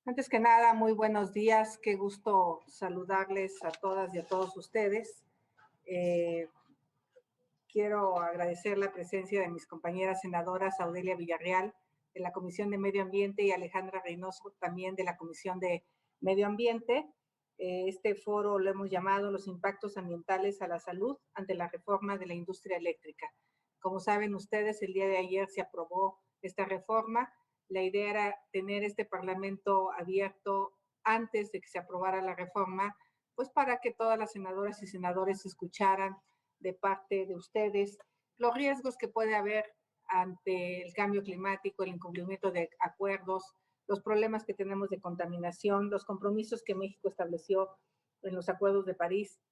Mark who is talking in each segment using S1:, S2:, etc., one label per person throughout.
S1: Antes que nada, muy buenos días. Qué gusto saludarles a todas y a todos ustedes. Quiero agradecer la presencia de mis compañeras senadoras Audelia Villarreal, de la Comisión de Medio Ambiente, y Alejandra Reynoso, también de la Comisión de Medio Ambiente. Este foro lo hemos llamado Los impactos ambientales a la salud ante la reforma de la industria eléctrica. Como saben ustedes, el día de ayer se aprobó esta reforma. La idea era tener este parlamento abierto antes de que se aprobara la reforma, pues para que todas las senadoras y senadores escucharan de parte de ustedes los riesgos que puede haber ante el cambio climático, el incumplimiento de acuerdos, los problemas que tenemos de contaminación, los compromisos que México estableció en los acuerdos de París.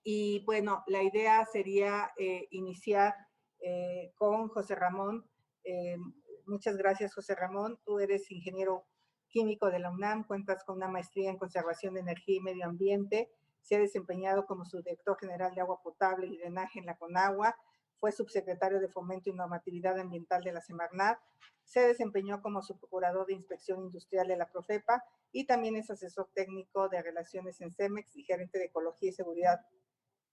S1: Y bueno, la idea sería iniciar con José Ramón. Muchas gracias, José Ramón. Tú eres ingeniero químico de la UNAM, cuentas con una maestría en conservación de energía y medio ambiente. Se ha desempeñado como subdirector general de agua potable y drenaje en la CONAGUA. Fue subsecretario de Fomento y Normatividad Ambiental de la Semarnat. Se desempeñó como subprocurador de Inspección Industrial de la Profepa y también es asesor técnico de relaciones en CEMEX y gerente de Ecología y Seguridad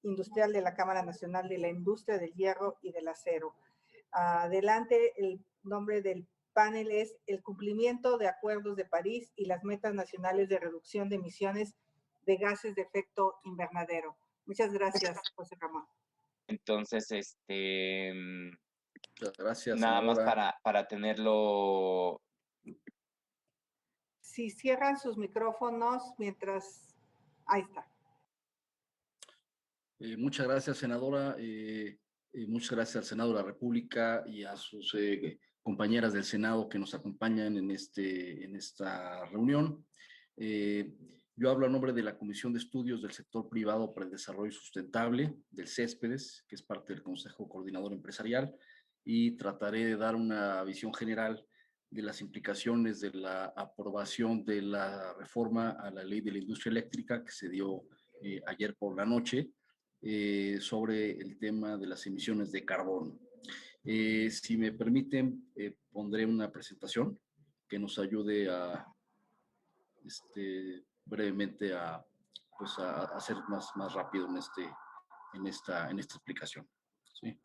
S1: Industrial de la Cámara Nacional de la Industria del Hierro y del Acero. Adelante, el nombre del panel es el cumplimiento de acuerdos de París y las metas nacionales de reducción de emisiones de gases de efecto invernadero. Muchas gracias, José Ramón.
S2: Entonces,
S3: muchas gracias,
S2: nada
S3: senadora.
S2: más para tenerlo.
S1: Si cierran sus micrófonos mientras... Ahí está.
S3: Muchas gracias, senadora. Muchas gracias al Senado de la República y a sus compañeras del Senado que nos acompañan en esta reunión. Yo hablo a nombre de la Comisión de Estudios del Sector Privado para el Desarrollo Sustentable, del CESPEDES, que es parte del Consejo Coordinador Empresarial, y trataré de dar una visión general de las implicaciones de la aprobación de la reforma a la Ley de la Industria Eléctrica que se dio ayer por la noche, sobre el tema de las emisiones de carbono. Si me permiten, pondré una presentación que nos ayude a brevemente a hacer más rápido en esta explicación. ¿Sí?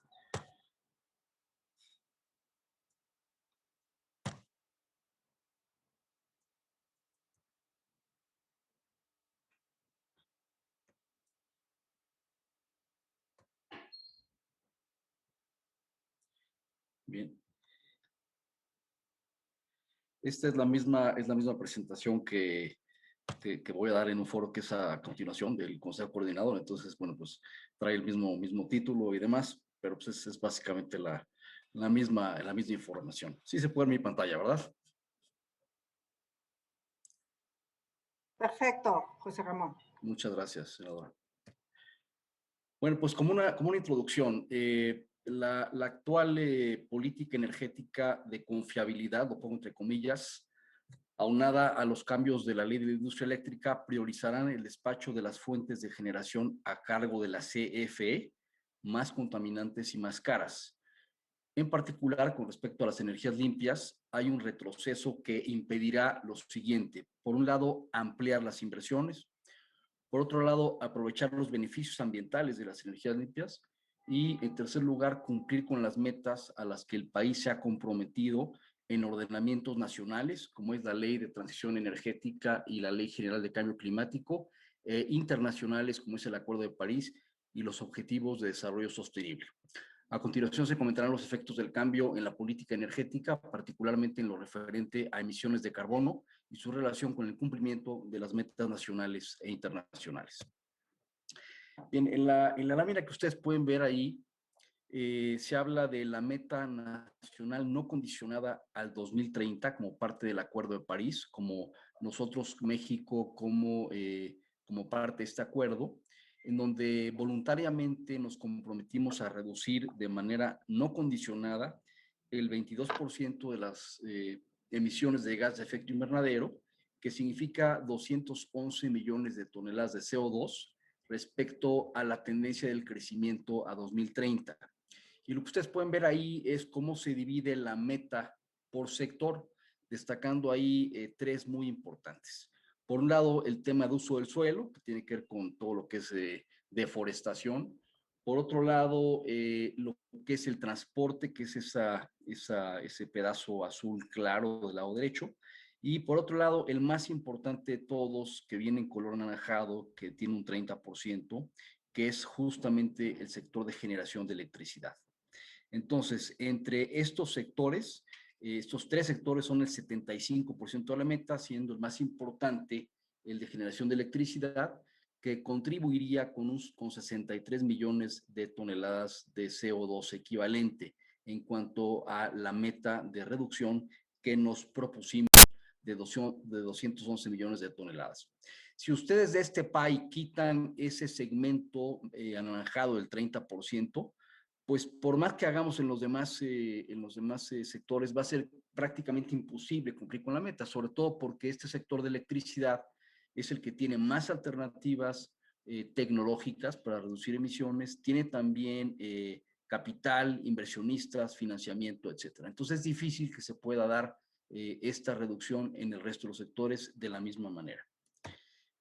S3: Bien. Esta es la misma presentación que voy a dar en un foro que es a continuación del Consejo Coordinador. Entonces, bueno, pues trae el mismo título y demás, pero pues es básicamente la misma información. Sí se puede ver mi pantalla, ¿verdad?
S1: Perfecto, José Ramón.
S3: Muchas gracias, senadora. Bueno, pues como una introducción, la actual política energética de confiabilidad, lo pongo entre comillas, aunada a los cambios de la Ley de la Industria Eléctrica, priorizarán el despacho de las fuentes de generación a cargo de la CFE, más contaminantes y más caras. En particular, con respecto a las energías limpias, hay un retroceso que impedirá lo siguiente. Por un lado, ampliar las inversiones. Por otro lado, aprovechar los beneficios ambientales de las energías limpias. Y, en tercer lugar, cumplir con las metas a las que el país se ha comprometido en ordenamientos nacionales, como es la Ley de Transición Energética y la Ley General de Cambio Climático, internacionales, como es el Acuerdo de París y los Objetivos de Desarrollo Sostenible. A continuación se comentarán los efectos del cambio en la política energética, particularmente en lo referente a emisiones de carbono y su relación con el cumplimiento de las metas nacionales e internacionales. Bien, en la lámina que ustedes pueden ver ahí, se habla de la meta nacional no condicionada al 2030 como parte del Acuerdo de París, como nosotros, México, como parte de este acuerdo, en donde voluntariamente nos comprometimos a reducir de manera no condicionada el 22% de las emisiones de gas de efecto invernadero, que significa 211 millones de toneladas de CO2 respecto a la tendencia del crecimiento a 2030. Y lo que ustedes pueden ver ahí es cómo se divide la meta por sector. destacando ahí tres muy importantes. Por un lado, el tema de uso del suelo, que tiene que ver con todo lo que es deforestación. Por otro lado, lo que es el transporte, que es ese pedazo azul claro del lado derecho. Y por otro lado, el más importante de todos, que viene en color anaranjado, que tiene un 30%, que es justamente el sector de generación de electricidad. Entonces, entre estos sectores, estos tres sectores son el 75% de la meta, siendo el más importante el de generación de electricidad, que contribuiría con 63 millones de toneladas de CO2 equivalente en cuanto a la meta de reducción que nos propusimos de 211 millones de toneladas. Si ustedes de este pie quitan ese segmento anaranjado del 30%, pues por más que hagamos en los demás sectores, va a ser prácticamente imposible cumplir con la meta, sobre todo porque este sector de electricidad es el que tiene más alternativas tecnológicas para reducir emisiones, tiene también capital, inversionistas, financiamiento, etcétera. Entonces es difícil que se pueda dar esta reducción en el resto de los sectores de la misma manera.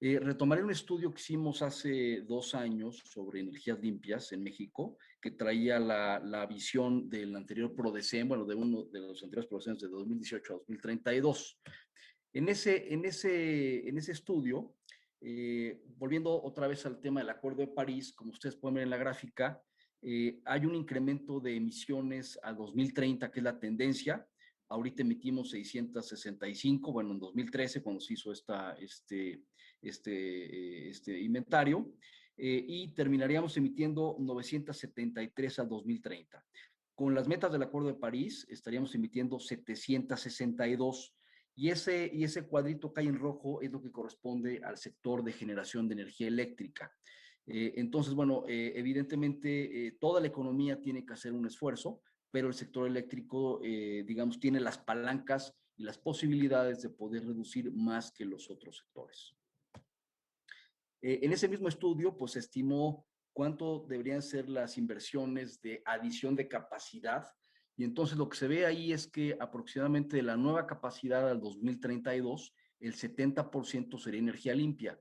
S3: Retomaré un estudio que hicimos hace 2 años sobre energías limpias en México, que traía la visión del anterior PRODECEN, bueno, de uno de los anteriores PRODECEN de 2018 a 2032. En ese estudio, volviendo otra vez al tema del Acuerdo de París, como ustedes pueden ver en la gráfica, hay un incremento de emisiones a 2030, que es la tendencia. Ahorita emitimos 665, bueno, en 2013, cuando se hizo este inventario, y terminaríamos emitiendo 973 al 2030. Con las metas del Acuerdo de París, estaríamos emitiendo 762, y ese cuadrito que hay en rojo es lo que corresponde al sector de generación de energía eléctrica. Entonces, bueno, evidentemente toda la economía tiene que hacer un esfuerzo, pero el sector eléctrico, digamos, tiene las palancas y las posibilidades de poder reducir más que los otros sectores. En ese mismo estudio, pues, se estimó cuánto deberían ser las inversiones de adición de capacidad, y entonces lo que se ve ahí es que aproximadamente de la nueva capacidad al 2032, el 70% sería energía limpia.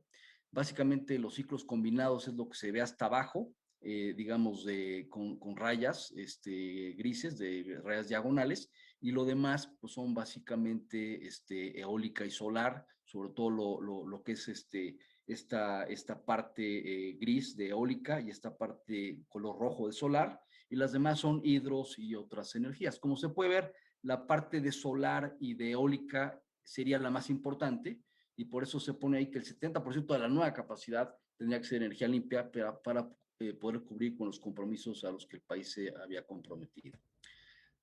S3: Básicamente los ciclos combinados es lo que se ve hasta abajo, digamos, con rayas grises, de rayas diagonales, y lo demás pues son básicamente eólica y solar, sobre todo lo que es esta parte gris de eólica y esta parte color rojo de solar, y las demás son hidros y otras energías. Como se puede ver, la parte de solar y de eólica sería la más importante, y por eso se pone ahí que el 70% de la nueva capacidad tendría que ser energía limpia para poder cubrir con los compromisos a los que el país se había comprometido.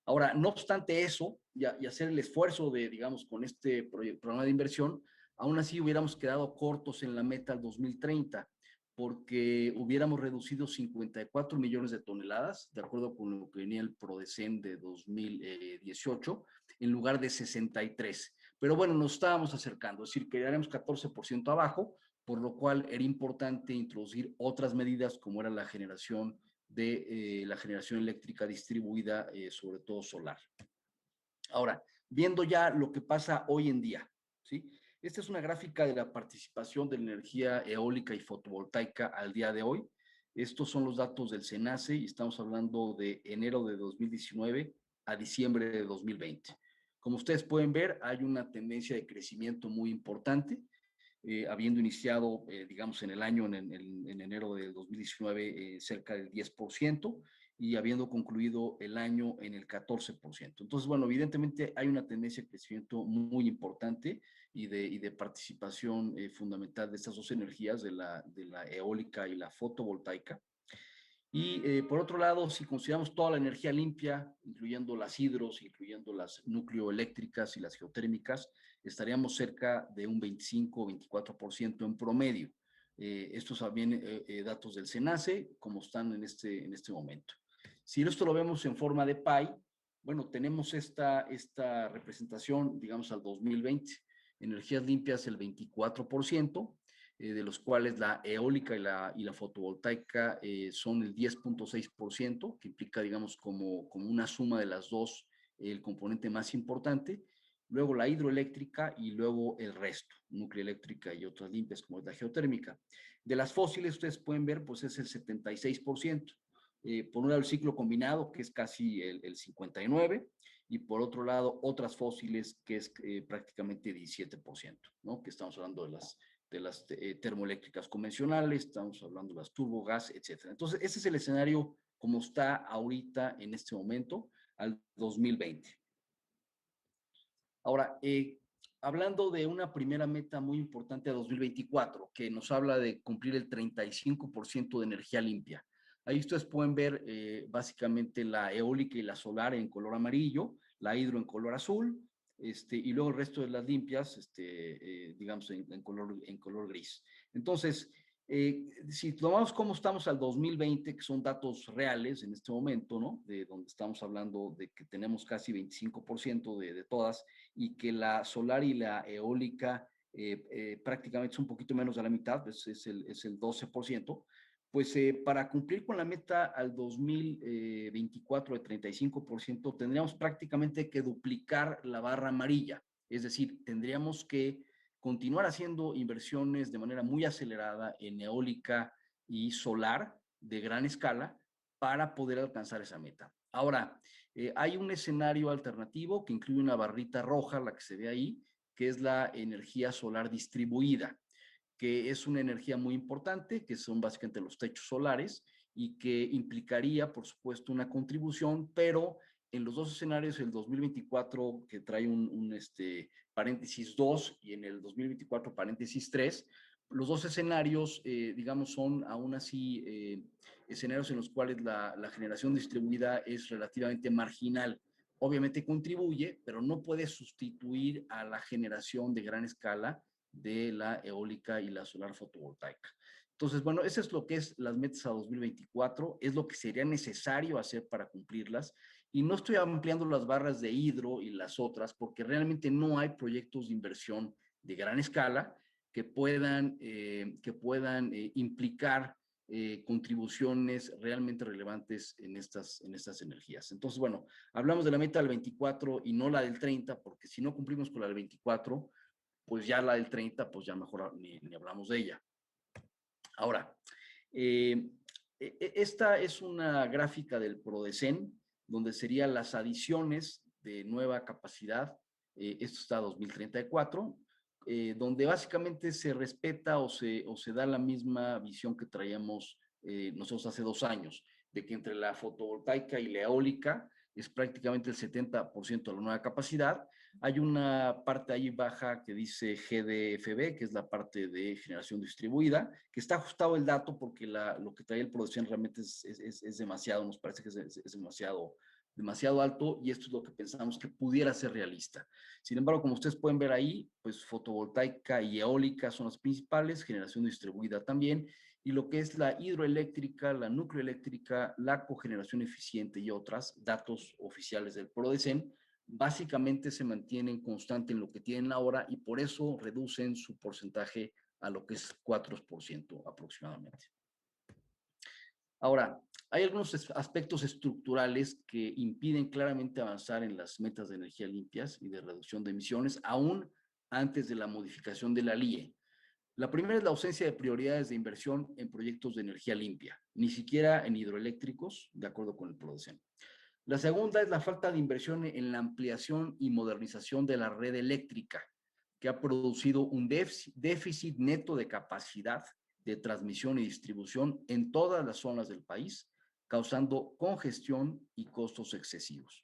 S3: Ahora, no obstante eso, y hacer el esfuerzo de, digamos, con este programa de inversión, aún así hubiéramos quedado cortos en la meta al 2030, porque hubiéramos reducido 54 millones de toneladas, de acuerdo con lo que venía el PRODECEN de 2018, en lugar de 63. Pero bueno, nos estábamos acercando, es decir, quedaríamos 14% abajo, por lo cual era importante introducir otras medidas como era la generación eléctrica distribuida, sobre todo solar. Ahora, viendo ya lo que pasa hoy en día, ¿sí? Esta es una gráfica de la participación de la energía eólica y fotovoltaica al día de hoy. Estos son los datos del SENACE y estamos hablando de enero de 2019 a diciembre de 2020. Como ustedes pueden ver, hay una tendencia de crecimiento muy importante. Habiendo iniciado, digamos, en el año, en enero de 2019, cerca del 10%, y habiendo concluido el año en el 14%. Entonces, bueno, evidentemente hay una tendencia de crecimiento muy importante y de participación fundamental de estas dos energías, de la eólica y la fotovoltaica. Y por otro lado, si consideramos toda la energía limpia, incluyendo las hidros, incluyendo las nucleoeléctricas y las geotérmicas, estaríamos cerca de un 25 o 24% en promedio. Estos también datos del SENACE, como están en este momento. Si esto lo vemos en forma de pie, bueno, tenemos esta representación, digamos, al 2020. Energías limpias el 24%, de los cuales la eólica y la fotovoltaica son el 10.6%, que implica, digamos, como una suma de las dos, el componente más importante. luego la hidroeléctrica y luego el resto, núcleo eléctrica y otras limpias como es la geotérmica. De las fósiles, ustedes pueden ver, pues es el 76%. Por un lado el ciclo combinado, que es casi el 59%, y por otro lado otras fósiles, que es prácticamente 17%, ¿no? Que estamos hablando de las termoeléctricas convencionales, estamos hablando de las turbogás, etcétera. Entonces, ese es el escenario como está ahorita en este momento al 2020. Ahora, hablando de una primera meta muy importante a 2024, que nos habla de cumplir el 35% de energía limpia. Ahí ustedes pueden ver básicamente la eólica y la solar en color amarillo, la hidro en color azul, y luego el resto de las limpias, digamos, en color gris. Entonces, si tomamos cómo estamos al 2020, que son datos reales en este momento, ¿no? De donde estamos hablando de que tenemos casi 25% de todas, y que la solar y la eólica prácticamente es un poquito menos de la mitad, pues es el 12%, pues para cumplir con la meta al 2024 de 35%, tendríamos prácticamente que duplicar la barra amarilla, es decir, tendríamos que continuar haciendo inversiones de manera muy acelerada en eólica y solar de gran escala para poder alcanzar esa meta. Ahora, hay un escenario alternativo que incluye una barrita roja, la que se ve ahí, que es la energía solar distribuida, que es una energía muy importante, que son básicamente los techos solares y que implicaría, por supuesto, una contribución, pero en los dos escenarios, el 2024 que trae un paréntesis 2 y en el 2024 paréntesis 3, los dos escenarios, digamos, son aún así escenarios en los cuales la generación distribuida es relativamente marginal. Obviamente contribuye, pero no puede sustituir a la generación de gran escala de la eólica y la solar fotovoltaica. Entonces, bueno, eso es lo que es las metas a 2024, es lo que sería necesario hacer para cumplirlas. Y no estoy ampliando las barras de hidro y las otras, porque realmente no hay proyectos de inversión de gran escala que puedan implicar contribuciones realmente relevantes en estas energías. Entonces, bueno, hablamos de la meta del 24 y no la del 30, porque si no cumplimos con la del 24, pues ya la del 30, pues ya mejor ni hablamos de ella. Ahora, esta es una gráfica del PRODECEN, donde serían las adiciones de nueva capacidad, esto está 2034, donde básicamente se respeta o se da la misma visión que traíamos nosotros hace 2 años, de que entre la fotovoltaica y la eólica es prácticamente el 70% de la nueva capacidad. Hay una parte ahí baja que dice GDFB, que es la parte de generación distribuida, que está ajustado el dato porque lo que trae el producción realmente es demasiado, nos parece que es demasiado alto, y esto es lo que pensamos que pudiera ser realista. Sin embargo, como ustedes pueden ver ahí, pues fotovoltaica y eólica son las principales, generación distribuida también, y lo que es la hidroeléctrica, la nucleoeléctrica, la cogeneración eficiente y otras, datos oficiales del PRODECEN, básicamente se mantienen constantes en lo que tienen ahora y por eso reducen su porcentaje a lo que es 4% aproximadamente. Ahora, hay algunos aspectos estructurales que impiden claramente avanzar en las metas de energía limpias y de reducción de emisiones, aún antes de la modificación de la LIE. La primera es la ausencia de prioridades de inversión en proyectos de energía limpia, ni siquiera en hidroeléctricos, de acuerdo con el PRODECEN. La segunda es la falta de inversión en la ampliación y modernización de la red eléctrica, que ha producido un déficit neto de capacidad de transmisión y distribución en todas las zonas del país, causando congestión y costos excesivos.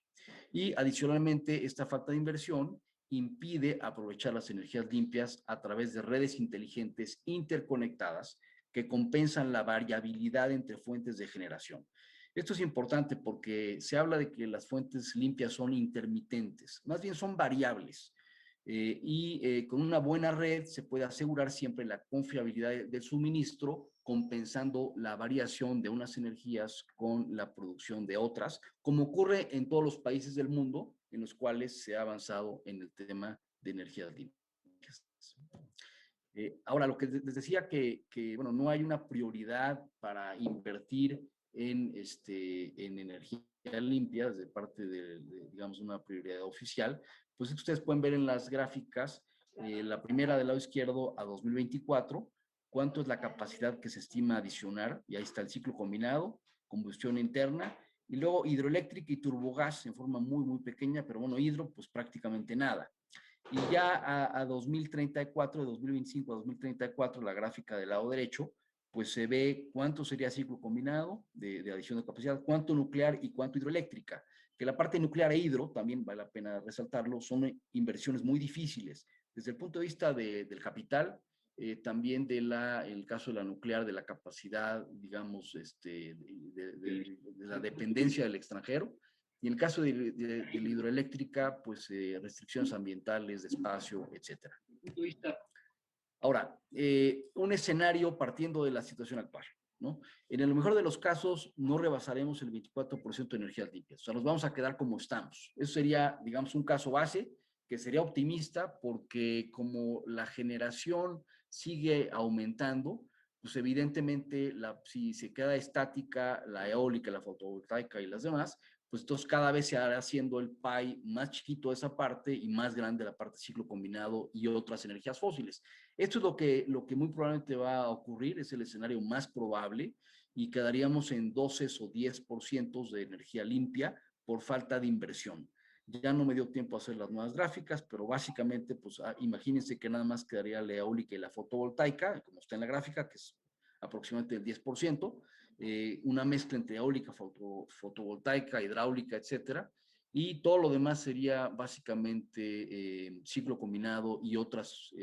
S3: Y adicionalmente, esta falta de inversión impide aprovechar las energías limpias a través de redes inteligentes interconectadas que compensan la variabilidad entre fuentes de generación. Esto es importante porque se habla de que las fuentes limpias son intermitentes, más bien son variables. Con una buena red se puede asegurar siempre la confiabilidad del suministro, compensando la variación de unas energías con la producción de otras, como ocurre en todos los países del mundo en los cuales se ha avanzado en el tema de energías limpias. Ahora, lo que les decía bueno, no hay una prioridad para invertir en energía limpia, de parte digamos, una prioridad oficial, pues ustedes pueden ver en las gráficas, la primera del lado izquierdo a 2024, cuánto es la capacidad que se estima adicionar, y ahí está el ciclo combinado, combustión interna, y luego hidroeléctrica y turbogás en forma muy, muy pequeña, pero bueno, hidro, pues prácticamente nada. Y ya a 2034, de 2025 a 2034, la gráfica del lado derecho, pues se ve cuánto sería ciclo combinado de adición de capacidad, cuánto nuclear y cuánto hidroeléctrica. Que la parte nuclear e hidro, también vale la pena resaltarlo, son inversiones muy difíciles. Desde el punto de vista del capital, también el caso de la nuclear, de la capacidad, digamos, de la dependencia del extranjero, y en el caso de la hidroeléctrica, pues restricciones ambientales, de espacio, etcétera. Ahora, un escenario partiendo de la situación actual, ¿no? En el mejor de los casos, no rebasaremos el 24% de energías limpias. O sea, nos vamos a quedar como estamos. Eso sería, digamos, un caso base, que sería optimista, porque como la generación sigue aumentando, pues evidentemente, si se queda estática la eólica, la fotovoltaica y las demás, pues entonces cada vez se hará haciendo el pie más chiquito esa parte y más grande la parte de ciclo combinado y otras energías fósiles. Esto es lo que muy probablemente va a ocurrir, es el escenario más probable, y quedaríamos en 12 o 10% de energía limpia por falta de inversión. Ya no me dio tiempo a hacer las nuevas gráficas, pero básicamente, pues imagínense que nada más quedaría la eólica y la fotovoltaica, como está en la gráfica, que es aproximadamente el 10%, una mezcla entre eólica, fotovoltaica, hidráulica, etcétera, y todo lo demás sería básicamente ciclo combinado y otras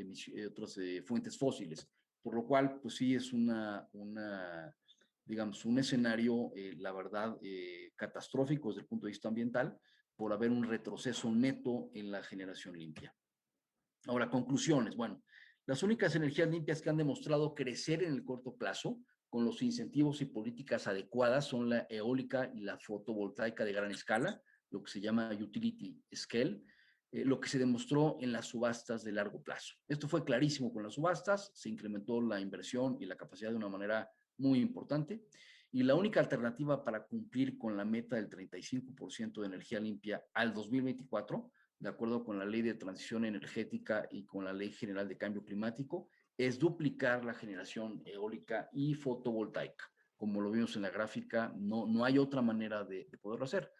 S3: fuentes fósiles, por lo cual, pues sí es digamos, un escenario, la verdad, catastrófico desde el punto de vista ambiental, por haber un retroceso neto en la generación limpia. Ahora, conclusiones. Bueno, las únicas energías limpias que han demostrado crecer en el corto plazo con los incentivos y políticas adecuadas son la eólica y la fotovoltaica de gran escala, lo que se llama utility scale, lo que se demostró en las subastas de largo plazo. Esto fue clarísimo con las subastas, se incrementó la inversión y la capacidad de una manera muy importante, y la única alternativa para cumplir con la meta del 35% de energía limpia al 2024, de acuerdo con la Ley de Transición Energética y con la Ley General de Cambio Climático, es duplicar la generación eólica y fotovoltaica. Como lo vimos en la gráfica, no hay otra manera de poderlo hacer.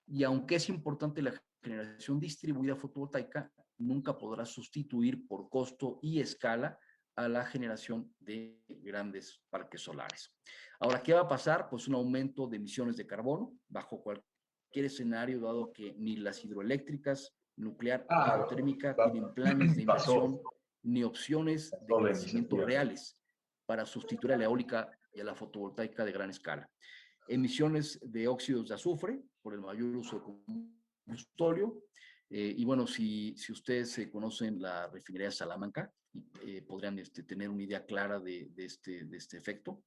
S3: Y aunque es importante la generación distribuida fotovoltaica, nunca podrá sustituir por costo y escala a la generación de grandes parques solares. Ahora, ¿qué va a pasar? Pues un aumento de emisiones de carbono bajo cualquier escenario, dado que ni las hidroeléctricas, nuclear o geotérmica tienen planes de inversión ni opciones de crecimiento reales para sustituir a la eólica y a la fotovoltaica de gran escala. Emisiones de óxidos de azufre por el mayor uso de combustóleo. Y bueno, si ustedes conocen la refinería de Salamanca, podrían tener una idea clara de este efecto.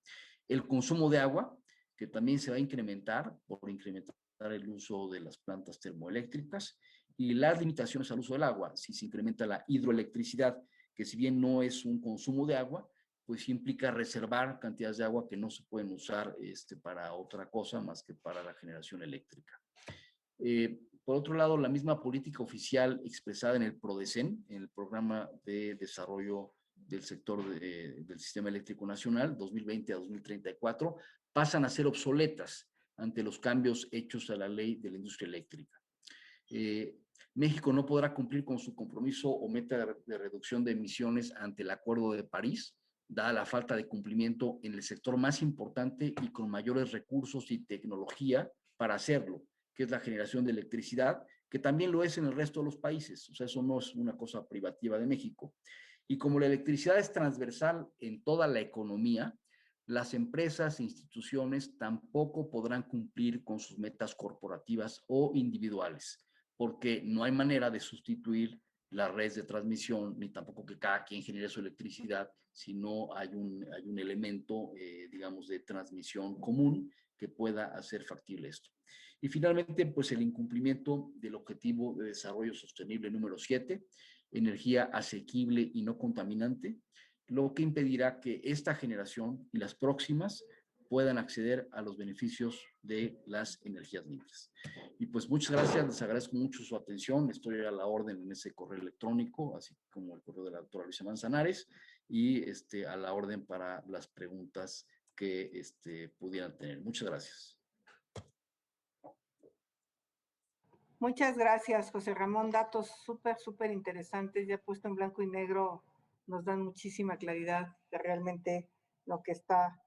S3: El consumo de agua, que también se va a incrementar por incrementar el uso de las plantas termoeléctricas, y las limitaciones al uso del agua, si se incrementa la hidroelectricidad, que si bien no es un consumo de agua, pues implica reservar cantidades de agua que no se pueden usar para otra cosa más que para la generación eléctrica. Por otro lado, la misma política oficial expresada en el PRODECEN, en el Programa de Desarrollo del Sector del Sistema Eléctrico Nacional, 2020 a 2034, pasan a ser obsoletas ante los cambios hechos a la ley de la industria eléctrica. México no podrá cumplir con su compromiso o meta de reducción de emisiones ante el Acuerdo de París, dada la falta de cumplimiento en el sector más importante y con mayores recursos y tecnología para hacerlo, que es la generación de electricidad, que también lo es en el resto de los países. O sea, eso no es una cosa privativa de México. Y como la electricidad es transversal en toda la economía, las empresas e instituciones tampoco podrán cumplir con sus metas corporativas o individuales, porque no hay manera de sustituir las redes de transmisión, ni tampoco que cada quien genere su electricidad, si no hay un elemento, digamos, de transmisión común que pueda hacer factible esto. Y finalmente, pues el incumplimiento del Objetivo de Desarrollo Sostenible número 7, energía asequible y no contaminante, lo que impedirá que esta generación y las próximas puedan acceder a los beneficios de las energías limpias. Y pues muchas gracias, les agradezco mucho su atención, estoy a la orden en ese correo electrónico, así como el correo de la doctora Luisa Manzanares, y a la orden para las preguntas que pudieran tener. Muchas gracias.
S1: Muchas gracias, José Ramón. Datos súper interesantes, ya puesto en blanco y negro, nos dan muchísima claridad de realmente lo que está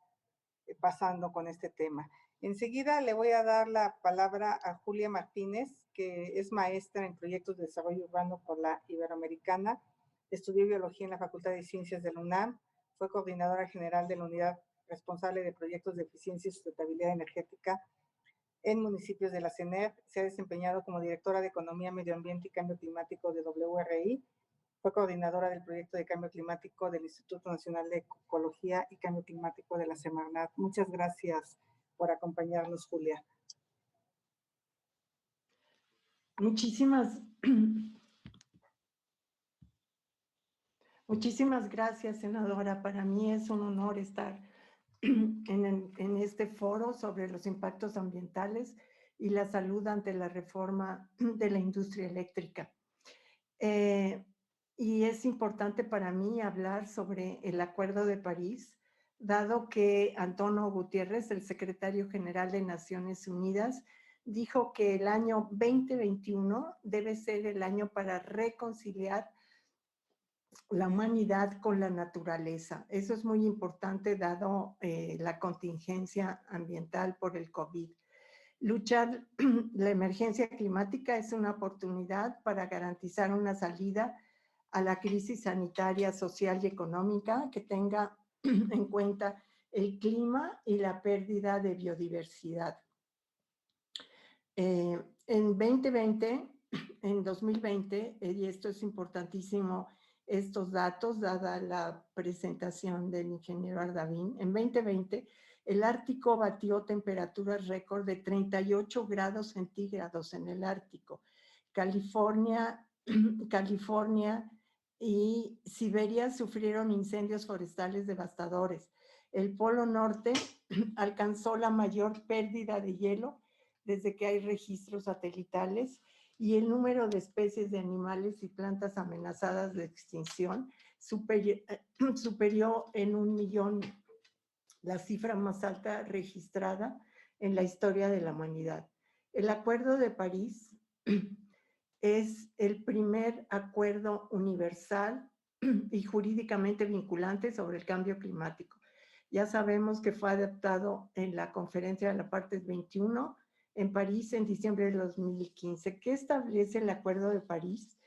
S1: pasando con este tema. Enseguida le voy a dar la palabra a Julia Martínez, que es maestra en proyectos de desarrollo urbano por la Iberoamericana, estudió biología en la Facultad de Ciencias de la UNAM, fue coordinadora general de la unidad responsable de proyectos de eficiencia y sustentabilidad energética en municipios de la CENER, se ha desempeñado como directora de Economía, Medio Ambiente y Cambio Climático de WRI, fue coordinadora del proyecto de cambio climático del Instituto Nacional de Ecología y Cambio Climático de la Semarnat. Muchas gracias por acompañarnos, Julia.
S4: Muchísimas gracias, senadora. Para mí es un honor estar en este foro sobre los impactos ambientales y la salud ante la reforma de la industria eléctrica. Y es importante para mí hablar sobre el Acuerdo de París, dado que Antonio Guterres, el secretario general de Naciones Unidas, dijo que el año 2021 debe ser el año para reconciliar la humanidad con la naturaleza. Eso es muy importante dado la contingencia ambiental por el COVID. Luchar la emergencia climática es una oportunidad para garantizar una salida a la crisis sanitaria, social y económica que tenga en cuenta el clima y la pérdida de biodiversidad. En 2020, y esto es importantísimo, estos datos, dada la presentación del ingeniero Ardavín, en 2020 el Ártico batió temperaturas récord de 38 grados centígrados en el Ártico. California y Siberia sufrieron incendios forestales devastadores. El Polo Norte alcanzó la mayor pérdida de hielo desde que hay registros satelitales, y el número de especies de animales y plantas amenazadas de extinción superó en 1 millón la cifra más alta registrada en la historia de la humanidad. El Acuerdo de París es el primer acuerdo universal y jurídicamente vinculante sobre el cambio climático. Ya sabemos que fue adoptado en la Conferencia de la Partes 21 en París en diciembre de 2015. ¿Qué establece el Acuerdo de París?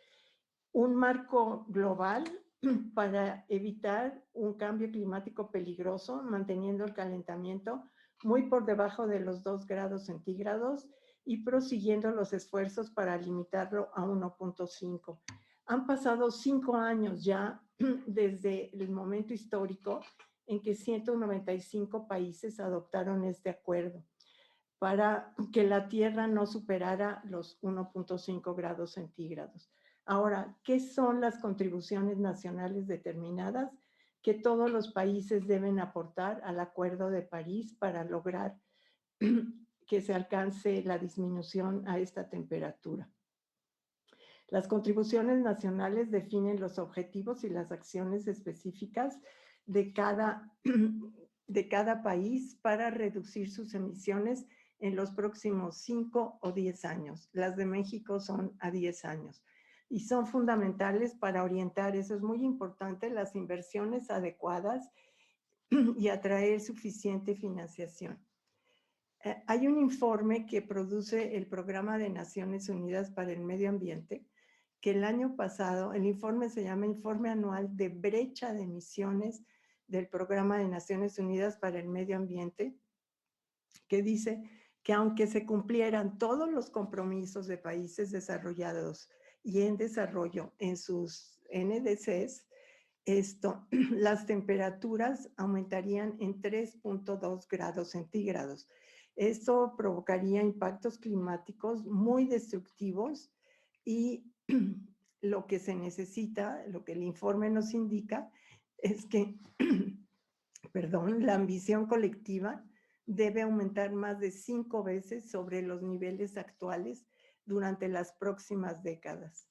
S4: Un marco global para evitar un cambio climático peligroso, manteniendo el calentamiento muy por debajo de los 2 grados centígrados y prosiguiendo los esfuerzos para limitarlo a 1.5. Han pasado 5 años ya desde el momento histórico en que 195 países adoptaron este acuerdo para que la Tierra no superara los 1.5 grados centígrados. Ahora, ¿qué son las contribuciones nacionales determinadas que todos los países deben aportar al Acuerdo de París para lograr que se alcance la disminución a esta temperatura? Las contribuciones nacionales definen los objetivos y las acciones específicas de cada país para reducir sus emisiones en los próximos 5 o 10 años. Las de México son a 10 años y son fundamentales para orientar, eso es muy importante, las inversiones adecuadas y atraer suficiente financiación. Hay un informe que produce el Programa de Naciones Unidas para el Medio Ambiente, que el año pasado, el informe se llama Informe Anual de Brecha de Emisiones del Programa de Naciones Unidas para el Medio Ambiente, que dice que aunque se cumplieran todos los compromisos de países desarrollados y en desarrollo en sus NDCs, las temperaturas aumentarían en 3.2 grados centígrados. Esto provocaría impactos climáticos muy destructivos y lo que se necesita, lo que el informe nos indica, es que, la ambición colectiva debe aumentar más de 5 veces sobre los niveles actuales durante las próximas décadas.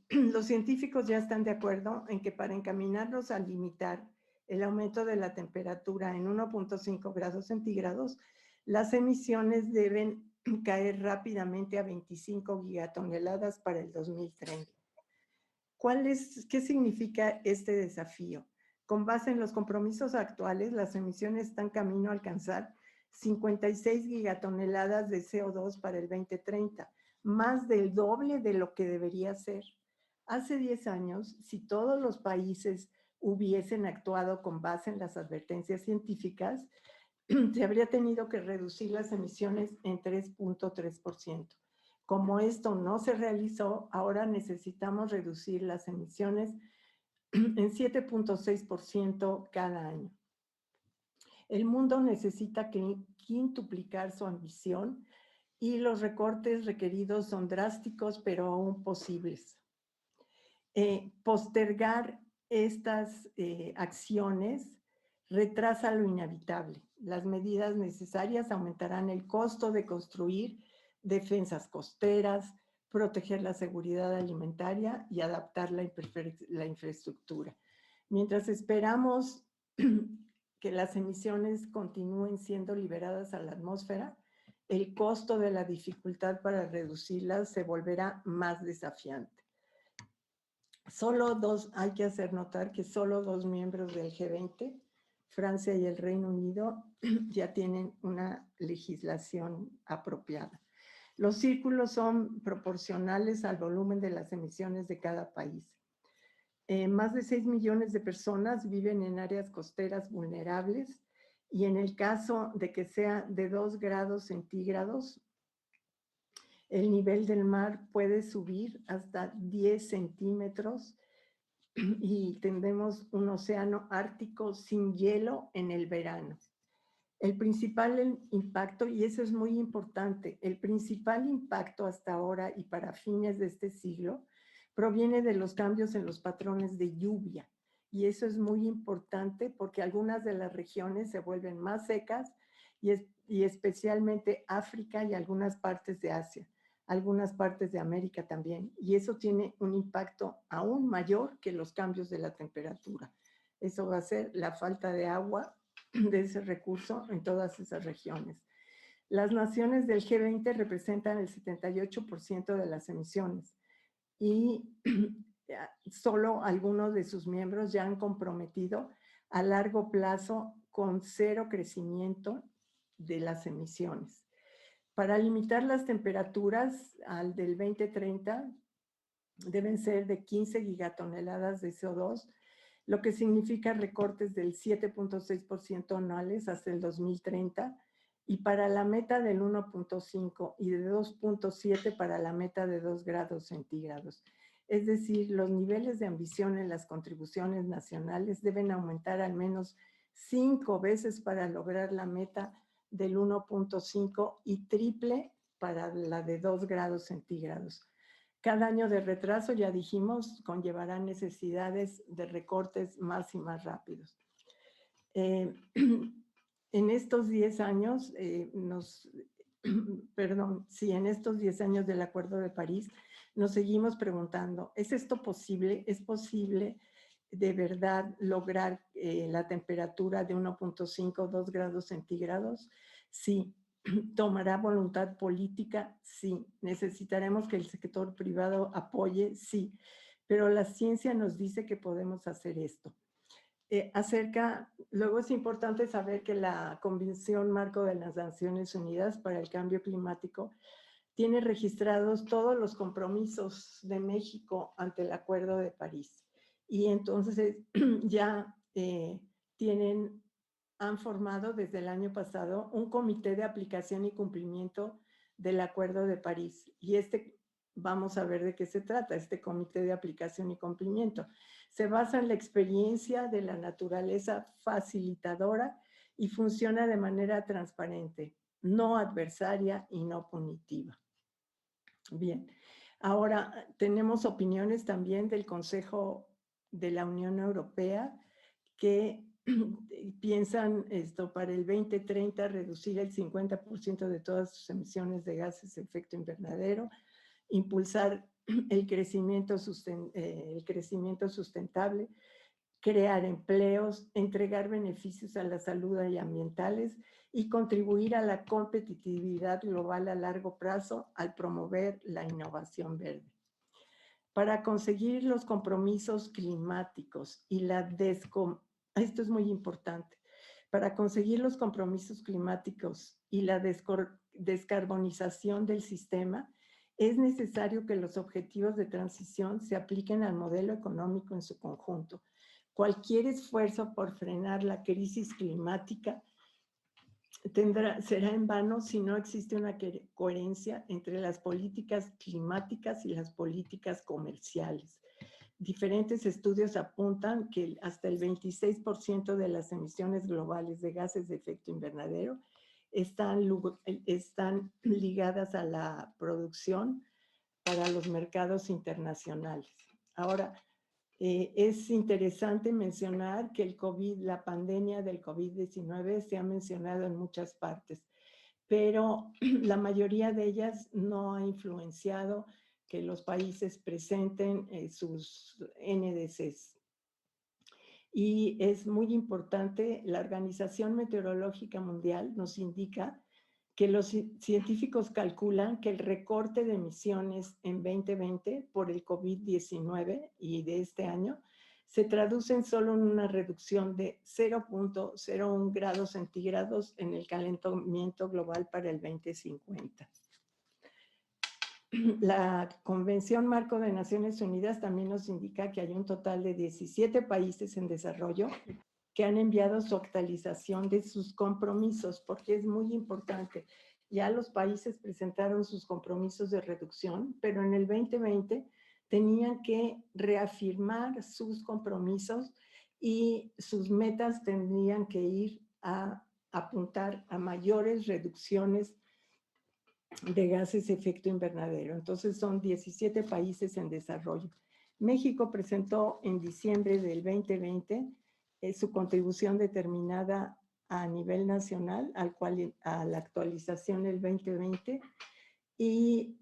S4: Los científicos ya están de acuerdo en que para encaminarnos a limitar el aumento de la temperatura en 1.5 grados centígrados, las emisiones deben caer rápidamente a 25 gigatoneladas para el 2030. ¿Qué significa este desafío? Con base en los compromisos actuales, las emisiones están camino a alcanzar 56 gigatoneladas de CO2 para el 2030, más del doble de lo que debería ser. Hace 10 años, si todos los países hubiesen actuado con base en las advertencias científicas, se habría tenido que reducir las emisiones en 3.3%. Como esto no se realizó, ahora necesitamos reducir las emisiones en 7.6% cada año. El mundo necesita quintuplicar su ambición y los recortes requeridos son drásticos, pero aún posibles. Postergar estas acciones retrasa lo inevitable. Las medidas necesarias aumentarán el costo de construir defensas costeras, proteger la seguridad alimentaria y adaptar la infraestructura. Mientras esperamos que las emisiones continúen siendo liberadas a la atmósfera, el costo de la dificultad para reducirlas se volverá más desafiante. Hay que hacer notar que solo 2 miembros del G20, Francia y el Reino Unido, ya tienen una legislación apropiada. Los círculos son proporcionales al volumen de las emisiones de cada país. Más de 6 millones de personas viven en áreas costeras vulnerables y en el caso de que sea de 2 grados centígrados, el nivel del mar puede subir hasta 10 centímetros y tendremos un océano ártico sin hielo en el verano. El principal impacto, y eso es muy importante, el principal impacto hasta ahora y para fines de este siglo proviene de los cambios en los patrones de lluvia. Y eso es muy importante porque algunas de las regiones se vuelven más secas y especialmente África y algunas partes de Asia, algunas partes de América también. Y eso tiene un impacto aún mayor que los cambios de la temperatura. Eso va a ser la falta de agua de ese recurso en todas esas regiones. Las naciones del G20 representan el 78% de las emisiones y solo algunos de sus miembros ya han comprometido a largo plazo con 0 crecimiento de las emisiones. Para limitar las temperaturas al del 2030 deben ser de 15 gigatoneladas de CO2, lo que significa recortes del 7.6% anuales hasta el 2030, y para la meta del 1.5 y de 2.7 para la meta de 2 grados centígrados. Es decir, los niveles de ambición en las contribuciones nacionales deben aumentar al menos 5 veces para lograr la meta del 1.5 y triple para la de 2 grados centígrados. Cada año de retraso, ya dijimos, conllevará necesidades de recortes más y más rápidos. En estos 10 años, en estos 10 años del Acuerdo de París, nos seguimos preguntando, ¿es esto posible? ¿Es posible de verdad lograr la temperatura de 1.5, 2 grados centígrados? Sí. ¿Tomará voluntad política? Sí. ¿Necesitaremos que el sector privado apoye? Sí. Pero la ciencia nos dice que podemos hacer esto. Luego es importante saber que la Convención Marco de las Naciones Unidas para el Cambio Climático tiene registrados todos los compromisos de México ante el Acuerdo de París. Y entonces ya han formado desde el año pasado un comité de aplicación y cumplimiento del Acuerdo de París. Y vamos a ver de qué se trata, este comité de aplicación y cumplimiento. Se basa en la experiencia de la naturaleza facilitadora y funciona de manera transparente, no adversaria y no punitiva. Bien, ahora tenemos opiniones también del Consejo de la Unión Europea que piensan para el 2030 reducir el 50% de todas sus emisiones de gases de efecto invernadero, impulsar el crecimiento sustentable, crear empleos, entregar beneficios a la salud y ambientales y contribuir a la competitividad global a largo plazo al promover la innovación verde. Para conseguir los compromisos climáticos y esto es muy importante, para conseguir los compromisos climáticos y la descarbonización del sistema, es necesario que los objetivos de transición se apliquen al modelo económico en su conjunto. Cualquier esfuerzo por frenar la crisis climática será en vano si no existe una coherencia entre las políticas climáticas y las políticas comerciales. Diferentes estudios apuntan que hasta el 26% de las emisiones globales de gases de efecto invernadero están ligadas a la producción para los mercados internacionales. Ahora, es interesante mencionar que la pandemia del COVID-19 se ha mencionado en muchas partes, pero la mayoría de ellas no ha influenciado que los países presenten sus NDCs. Y es muy importante, la Organización Meteorológica Mundial nos indica que los científicos calculan que el recorte de emisiones en 2020 por el COVID-19 y de este año se traduce en solo en una reducción de 0.01 grados centígrados en el calentamiento global para el 2050. La Convención Marco de Naciones Unidas también nos indica que hay un total de 17 países en desarrollo que han enviado su actualización de sus compromisos, porque es muy importante. Ya los países presentaron sus compromisos de reducción, pero en el 2020 tenían que reafirmar sus compromisos y sus metas tendrían que ir a apuntar a mayores reducciones de gases de efecto invernadero. Entonces son 17 países en desarrollo. México presentó en diciembre del 2020 su contribución determinada a nivel nacional, a la actualización del 2020. ¿Y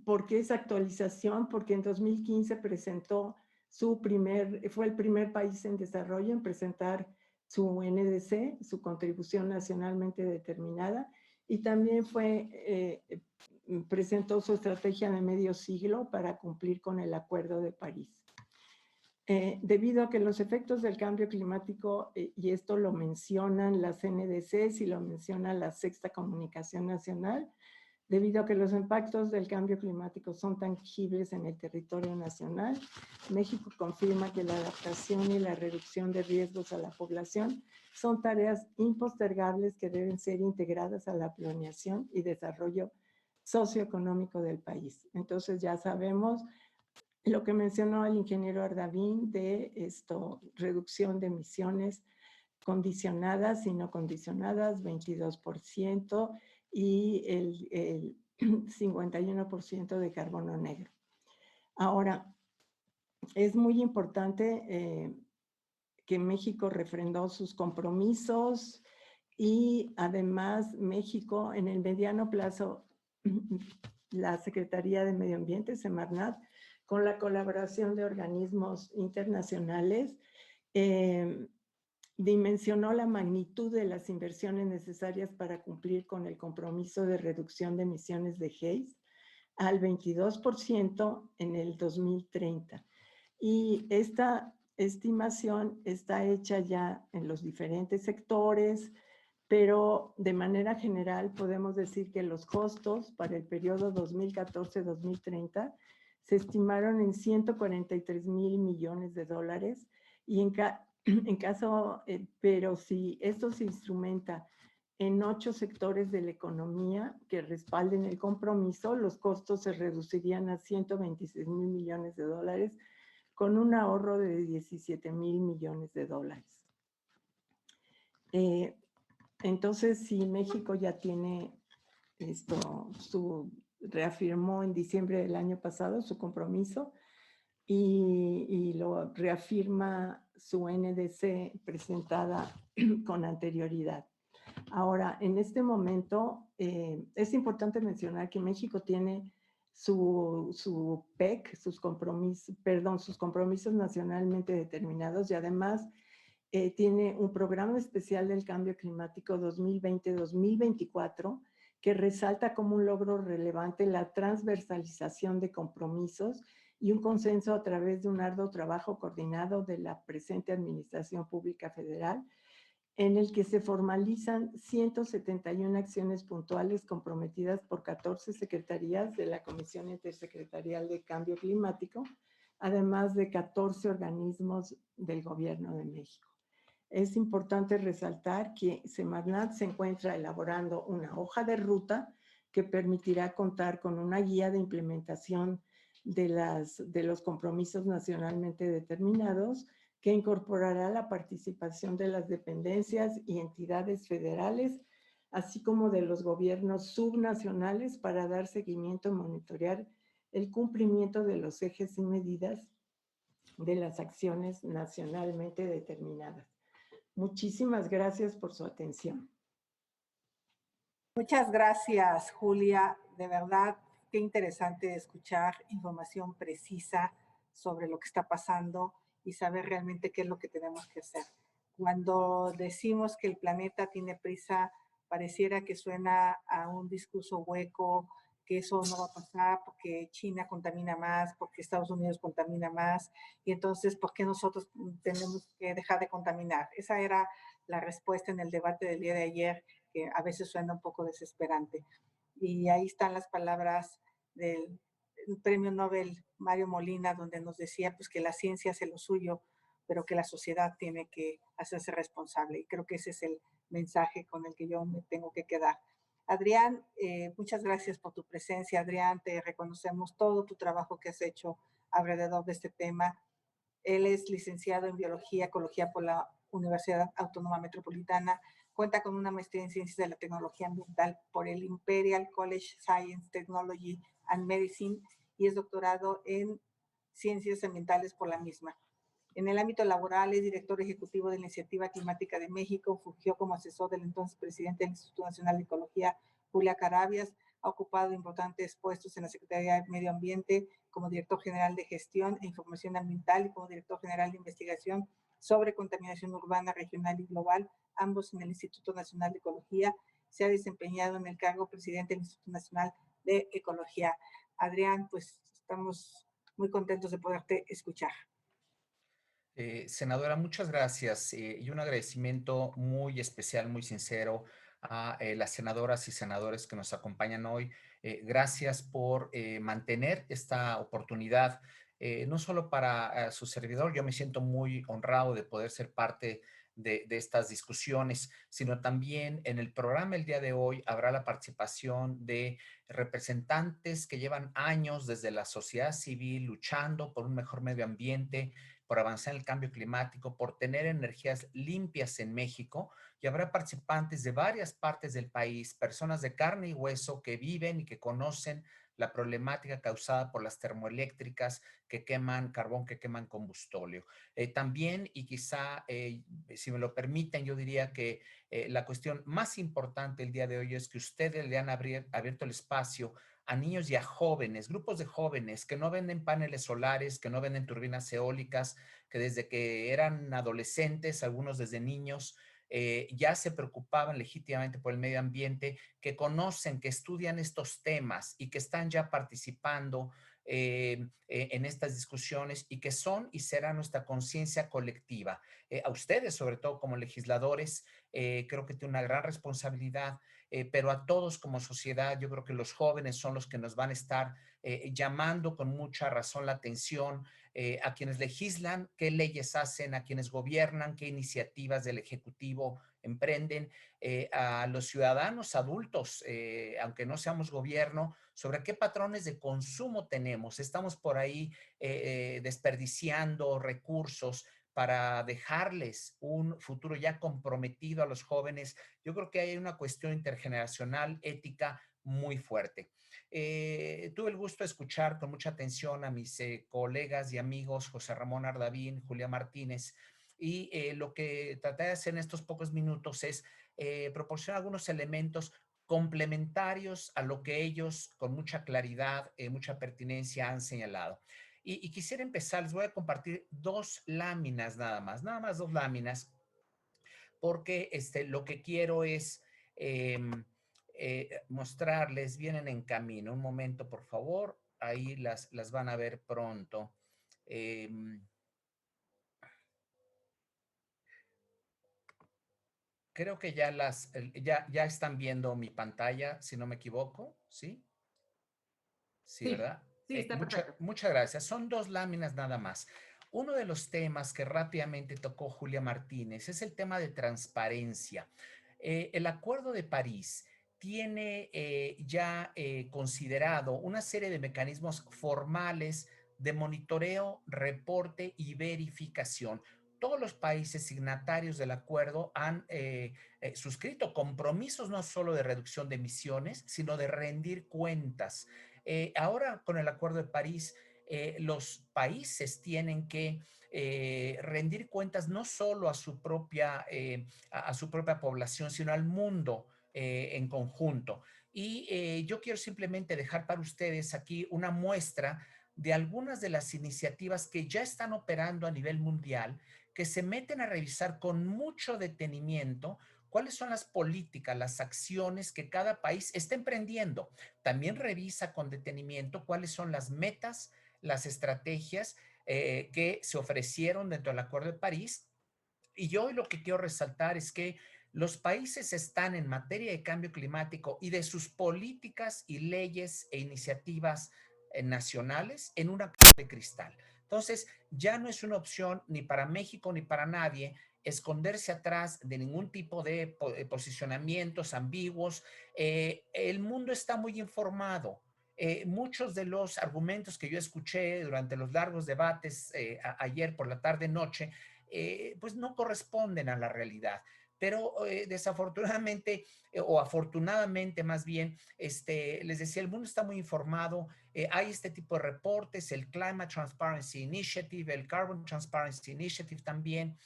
S4: por qué esa actualización? Porque en 2015 presentó fue el primer país en desarrollo en presentar su NDC, su contribución nacionalmente determinada, y también presentó su estrategia de medio siglo para cumplir con el Acuerdo de París. Debido a que los efectos del cambio climático, y esto lo mencionan las NDCs y lo menciona la Sexta Comunicación Nacional, debido a que los impactos del cambio climático son tangibles en el territorio nacional, México confirma que la adaptación y la reducción de riesgos a la población son tareas impostergables que deben ser integradas a la planeación y desarrollo socioeconómico del país. Entonces ya sabemos lo que mencionó el ingeniero Ardavín de reducción de emisiones condicionadas y no condicionadas, 22%, y el 51% de carbono negro. Ahora, es muy importante que México refrendó sus compromisos y además México en el mediano plazo, la Secretaría de Medio Ambiente, Semarnat, con la colaboración de organismos internacionales, dimensionó la magnitud de las inversiones necesarias para cumplir con el compromiso de reducción de emisiones de GEIS al 22% en el 2030. Y esta estimación está hecha ya en los diferentes sectores, pero de manera general podemos decir que los costos para el periodo 2014-2030 se estimaron en 143,000 millones de dólares y pero si esto se instrumenta en 8 sectores de la economía que respalden el compromiso, los costos se reducirían a 126,000 millones de dólares con un ahorro de 17,000 millones de dólares. Entonces, si México ya tiene reafirmó en diciembre del año pasado su compromiso, y lo reafirma su NDC presentada con anterioridad. Ahora, en este momento, es importante mencionar que México tiene su PEC, sus compromisos nacionalmente determinados, y además tiene un programa especial del cambio climático 2020-2024 que resalta como un logro relevante la transversalización de compromisos y un consenso a través de un arduo trabajo coordinado de la presente Administración Pública Federal, en el que se formalizan 171 acciones puntuales comprometidas por 14 secretarías de la Comisión Intersecretarial de Cambio Climático, además de 14 organismos del Gobierno de México. Es importante resaltar que Semarnat se encuentra elaborando una hoja de ruta que permitirá contar con una guía de implementación de los compromisos nacionalmente determinados, que incorporará la participación de las dependencias y entidades federales, así como de los gobiernos subnacionales, para dar seguimiento y monitorear el cumplimiento de los ejes y medidas de las acciones nacionalmente determinadas. Muchísimas gracias por su atención.
S1: Muchas gracias, Julia. De verdad, qué interesante escuchar información precisa sobre lo que está pasando y saber realmente qué es lo que tenemos que hacer. Cuando decimos que el planeta tiene prisa, pareciera que suena a un discurso hueco, que eso no va a pasar porque China contamina más, porque Estados Unidos contamina más, y entonces, ¿por qué nosotros tenemos que dejar de contaminar? Esa era la respuesta en el debate del día de ayer, que a veces suena un poco desesperante. Y ahí están las palabras del premio Nobel Mario Molina, donde nos decía pues que la ciencia hace lo suyo, pero que la sociedad tiene que hacerse responsable. Y creo que ese es el mensaje con el que yo me tengo que quedar. Adrián, muchas gracias por tu presencia. Adrián, te reconocemos todo tu trabajo que has hecho alrededor de este tema. Él es licenciado en Biología, Ecología por la Universidad Autónoma Metropolitana. Cuenta con una maestría en Ciencias de la Tecnología Ambiental por el Imperial College Science, Technology and Medicine y es doctorado en Ciencias Ambientales por la misma. En el ámbito laboral es director ejecutivo de la Iniciativa Climática de México, fungió como asesor del entonces presidente del Instituto Nacional de Ecología, Julia Carabias, ha ocupado importantes puestos en la Secretaría de Medio Ambiente como director general de Gestión e Información Ambiental y como director general de Investigación sobre Contaminación Urbana, Regional y Global, ambos en el Instituto Nacional de Ecología. Se ha desempeñado en el cargo presidente del Instituto Nacional de Ecología. Adrián, pues estamos muy contentos de poderte escuchar.
S5: Senadora, muchas gracias y un agradecimiento muy especial, muy sincero a las senadoras y senadores que nos acompañan hoy. Gracias por mantener esta oportunidad, no solo para su servidor, yo me siento muy honrado de poder ser parte de estas discusiones, sino también en el programa el día de hoy habrá la participación de representantes que llevan años desde la sociedad civil luchando por un mejor medio ambiente, por avanzar en el cambio climático, por tener energías limpias en México, y habrá participantes de varias partes del país, personas de carne y hueso que viven y que conocen la problemática causada por las termoeléctricas que queman carbón, que queman combustóleo. También, y quizá, si me lo permiten, yo diría que la cuestión más importante el día de hoy es que ustedes le han abierto el espacio a niños y a jóvenes, grupos de jóvenes que no venden paneles solares, que no venden turbinas eólicas, que desde que eran adolescentes, algunos desde niños, ya se preocupaban legítimamente por el medio ambiente, que conocen, que estudian estos temas y que están ya participando en estas discusiones y que son y será nuestra conciencia colectiva. A ustedes, sobre todo como legisladores, creo que tienen una gran responsabilidad, pero a todos como sociedad, yo creo que los jóvenes son los que nos van a estar llamando con mucha razón la atención, a quienes legislan, qué leyes hacen, a quienes gobiernan, qué iniciativas del Ejecutivo emprenden, a los ciudadanos adultos, aunque no seamos gobierno, sobre qué patrones de consumo tenemos. Estamos por ahí desperdiciando recursos, para dejarles un futuro ya comprometido a los jóvenes. Yo creo que hay una cuestión intergeneracional, ética muy fuerte. Tuve el gusto de escuchar con mucha atención a mis colegas y amigos José Ramón Ardavín, Julia Martínez, y lo que traté de hacer en estos pocos minutos es proporcionar algunos elementos complementarios a lo que ellos con mucha claridad, mucha pertinencia han señalado. Y quisiera empezar, les voy a compartir dos láminas nada más dos láminas, porque lo que quiero es mostrarles, vienen en camino. Un momento, por favor, ahí las van a ver pronto. Creo que ya están viendo mi pantalla, si no me equivoco, ¿sí? Sí,
S1: Sí,
S5: ¿verdad?
S1: sí, está perfecto.
S5: Muchas gracias. Son dos láminas nada más. Uno de los temas que rápidamente tocó Julia Martínez es el tema de transparencia. El Acuerdo de París tiene ya considerado una serie de mecanismos formales de monitoreo, reporte y verificación. Todos los países signatarios del acuerdo han suscrito compromisos no solo de reducción de emisiones, sino de rendir cuentas. Ahora con el Acuerdo de París, los países tienen que rendir cuentas no solo a su propia población, sino al mundo en conjunto. Y yo quiero simplemente dejar para ustedes aquí una muestra de algunas de las iniciativas que ya están operando a nivel mundial, que se meten a revisar con mucho detenimiento cuáles son las políticas, las acciones que cada país está emprendiendo. También revisa con detenimiento cuáles son las metas, las estrategias que se ofrecieron dentro del Acuerdo de París. Y yo lo que quiero resaltar es que los países están en materia de cambio climático y de sus políticas y leyes e iniciativas nacionales en una cueva de cristal. Entonces, ya no es una opción ni para México ni para nadie esconderse atrás de ningún tipo de posicionamientos ambiguos. El mundo está muy informado. Muchos de los argumentos que yo escuché durante los largos debates ayer por la tarde-noche, pues no corresponden a la realidad. Pero desafortunadamente, o afortunadamente más bien, les decía, el mundo está muy informado, hay este tipo de reportes, el Climate Transparency Initiative, el Carbon Transparency Initiative también,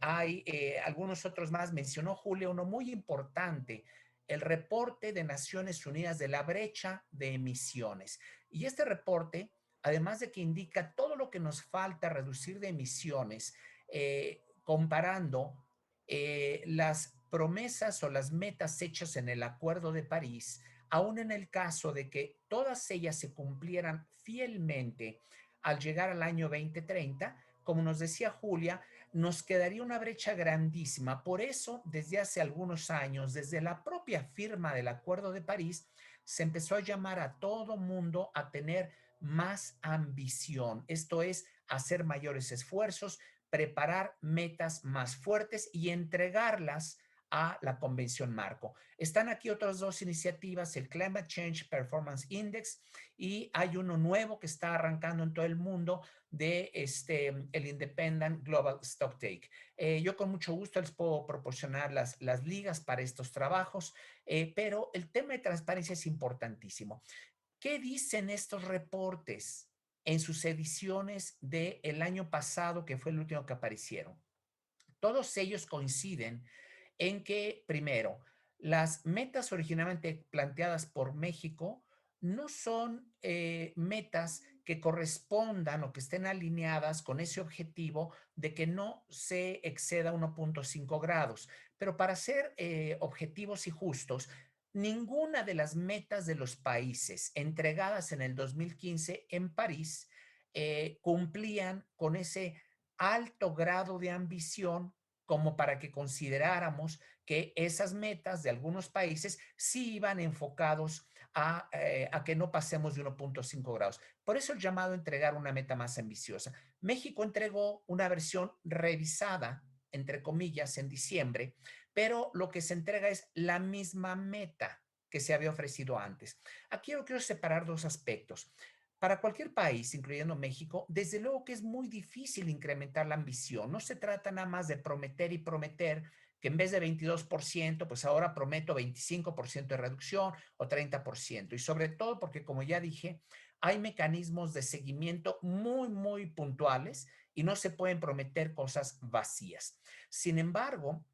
S5: hay algunos otros más, mencionó Julia uno muy importante, el reporte de Naciones Unidas de la brecha de emisiones. Y este reporte, además de que indica todo lo que nos falta reducir de emisiones, comparando las promesas o las metas hechas en el Acuerdo de París, aún en el caso de que todas ellas se cumplieran fielmente al llegar al año 2030, como nos decía Julia, nos quedaría una brecha grandísima. Por eso, desde hace algunos años, desde la propia firma del Acuerdo de París, se empezó a llamar a todo mundo a tener más ambición. Esto es, hacer mayores esfuerzos, preparar metas más fuertes y entregarlas a la Convención Marco. Están aquí otras dos iniciativas, el Climate Change Performance Index, y hay uno nuevo que está arrancando en todo el mundo de el Independent Global Stocktake. Yo con mucho gusto les puedo proporcionar las ligas para estos trabajos, pero el tema de transparencia es importantísimo. ¿Qué dicen estos reportes en sus ediciones del año pasado, que fue el último que aparecieron? Todos ellos coinciden en que, primero, las metas originalmente planteadas por México no son metas que correspondan o que estén alineadas con ese objetivo de que no se exceda 1.5 grados. Pero para ser objetivos y justos, ninguna de las metas de los países entregadas en el 2015 en París cumplían con ese alto grado de ambición como para que consideráramos que esas metas de algunos países sí iban enfocados a que no pasemos de 1.5 grados. Por eso el llamado a entregar una meta más ambiciosa. México entregó una versión revisada, entre comillas, en diciembre, pero lo que se entrega es la misma meta que se había ofrecido antes. Aquí yo quiero separar dos aspectos. para cualquier país, incluyendo México, desde luego que es muy difícil incrementar la ambición. No se trata nada más de prometer y prometer que en vez de 22%, pues ahora prometo 25% de reducción o 30%. Y sobre todo porque, como ya dije, hay mecanismos de seguimiento muy, muy puntuales y no se pueden prometer cosas vacías. Sin embargo,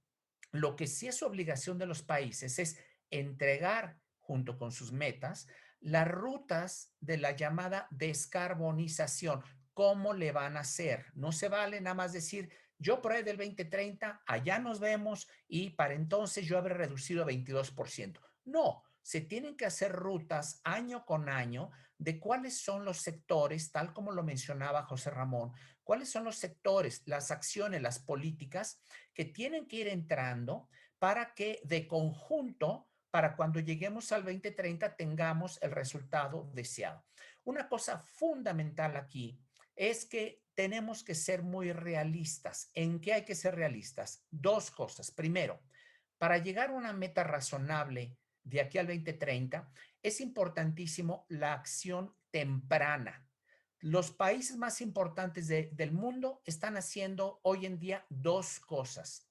S5: lo que sí es obligación de los países es entregar junto con sus metas las rutas de la llamada descarbonización. ¿Cómo le van a hacer? No se vale nada más decir, yo por ahí del 2030, allá nos vemos y para entonces yo habré reducido 22%. No, se tienen que hacer rutas año con año de cuáles son los sectores, tal como lo mencionaba José Ramón, cuáles son los sectores, las acciones, las políticas que tienen que ir entrando para que de conjunto, para cuando lleguemos al 2030, tengamos el resultado deseado. Una cosa fundamental aquí es que tenemos que ser muy realistas. ¿En qué hay que ser realistas? Dos cosas. Primero, para llegar a una meta razonable de aquí al 2030, es importantísimo la acción temprana. Los países más importantes del mundo están haciendo hoy en día dos cosas.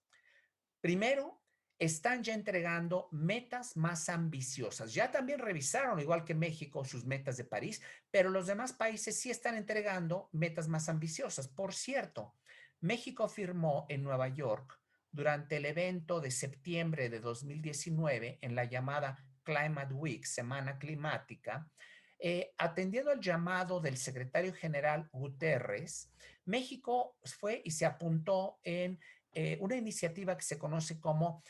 S5: Primero, están ya entregando metas más ambiciosas. Ya también revisaron, igual que México, sus metas de París, pero los demás países sí están entregando metas más ambiciosas. Por cierto, México firmó en Nueva York durante el evento de septiembre de 2019 en la llamada Climate Week, Semana Climática, atendiendo al llamado del secretario general Guterres, México fue y se apuntó en una iniciativa que se conoce como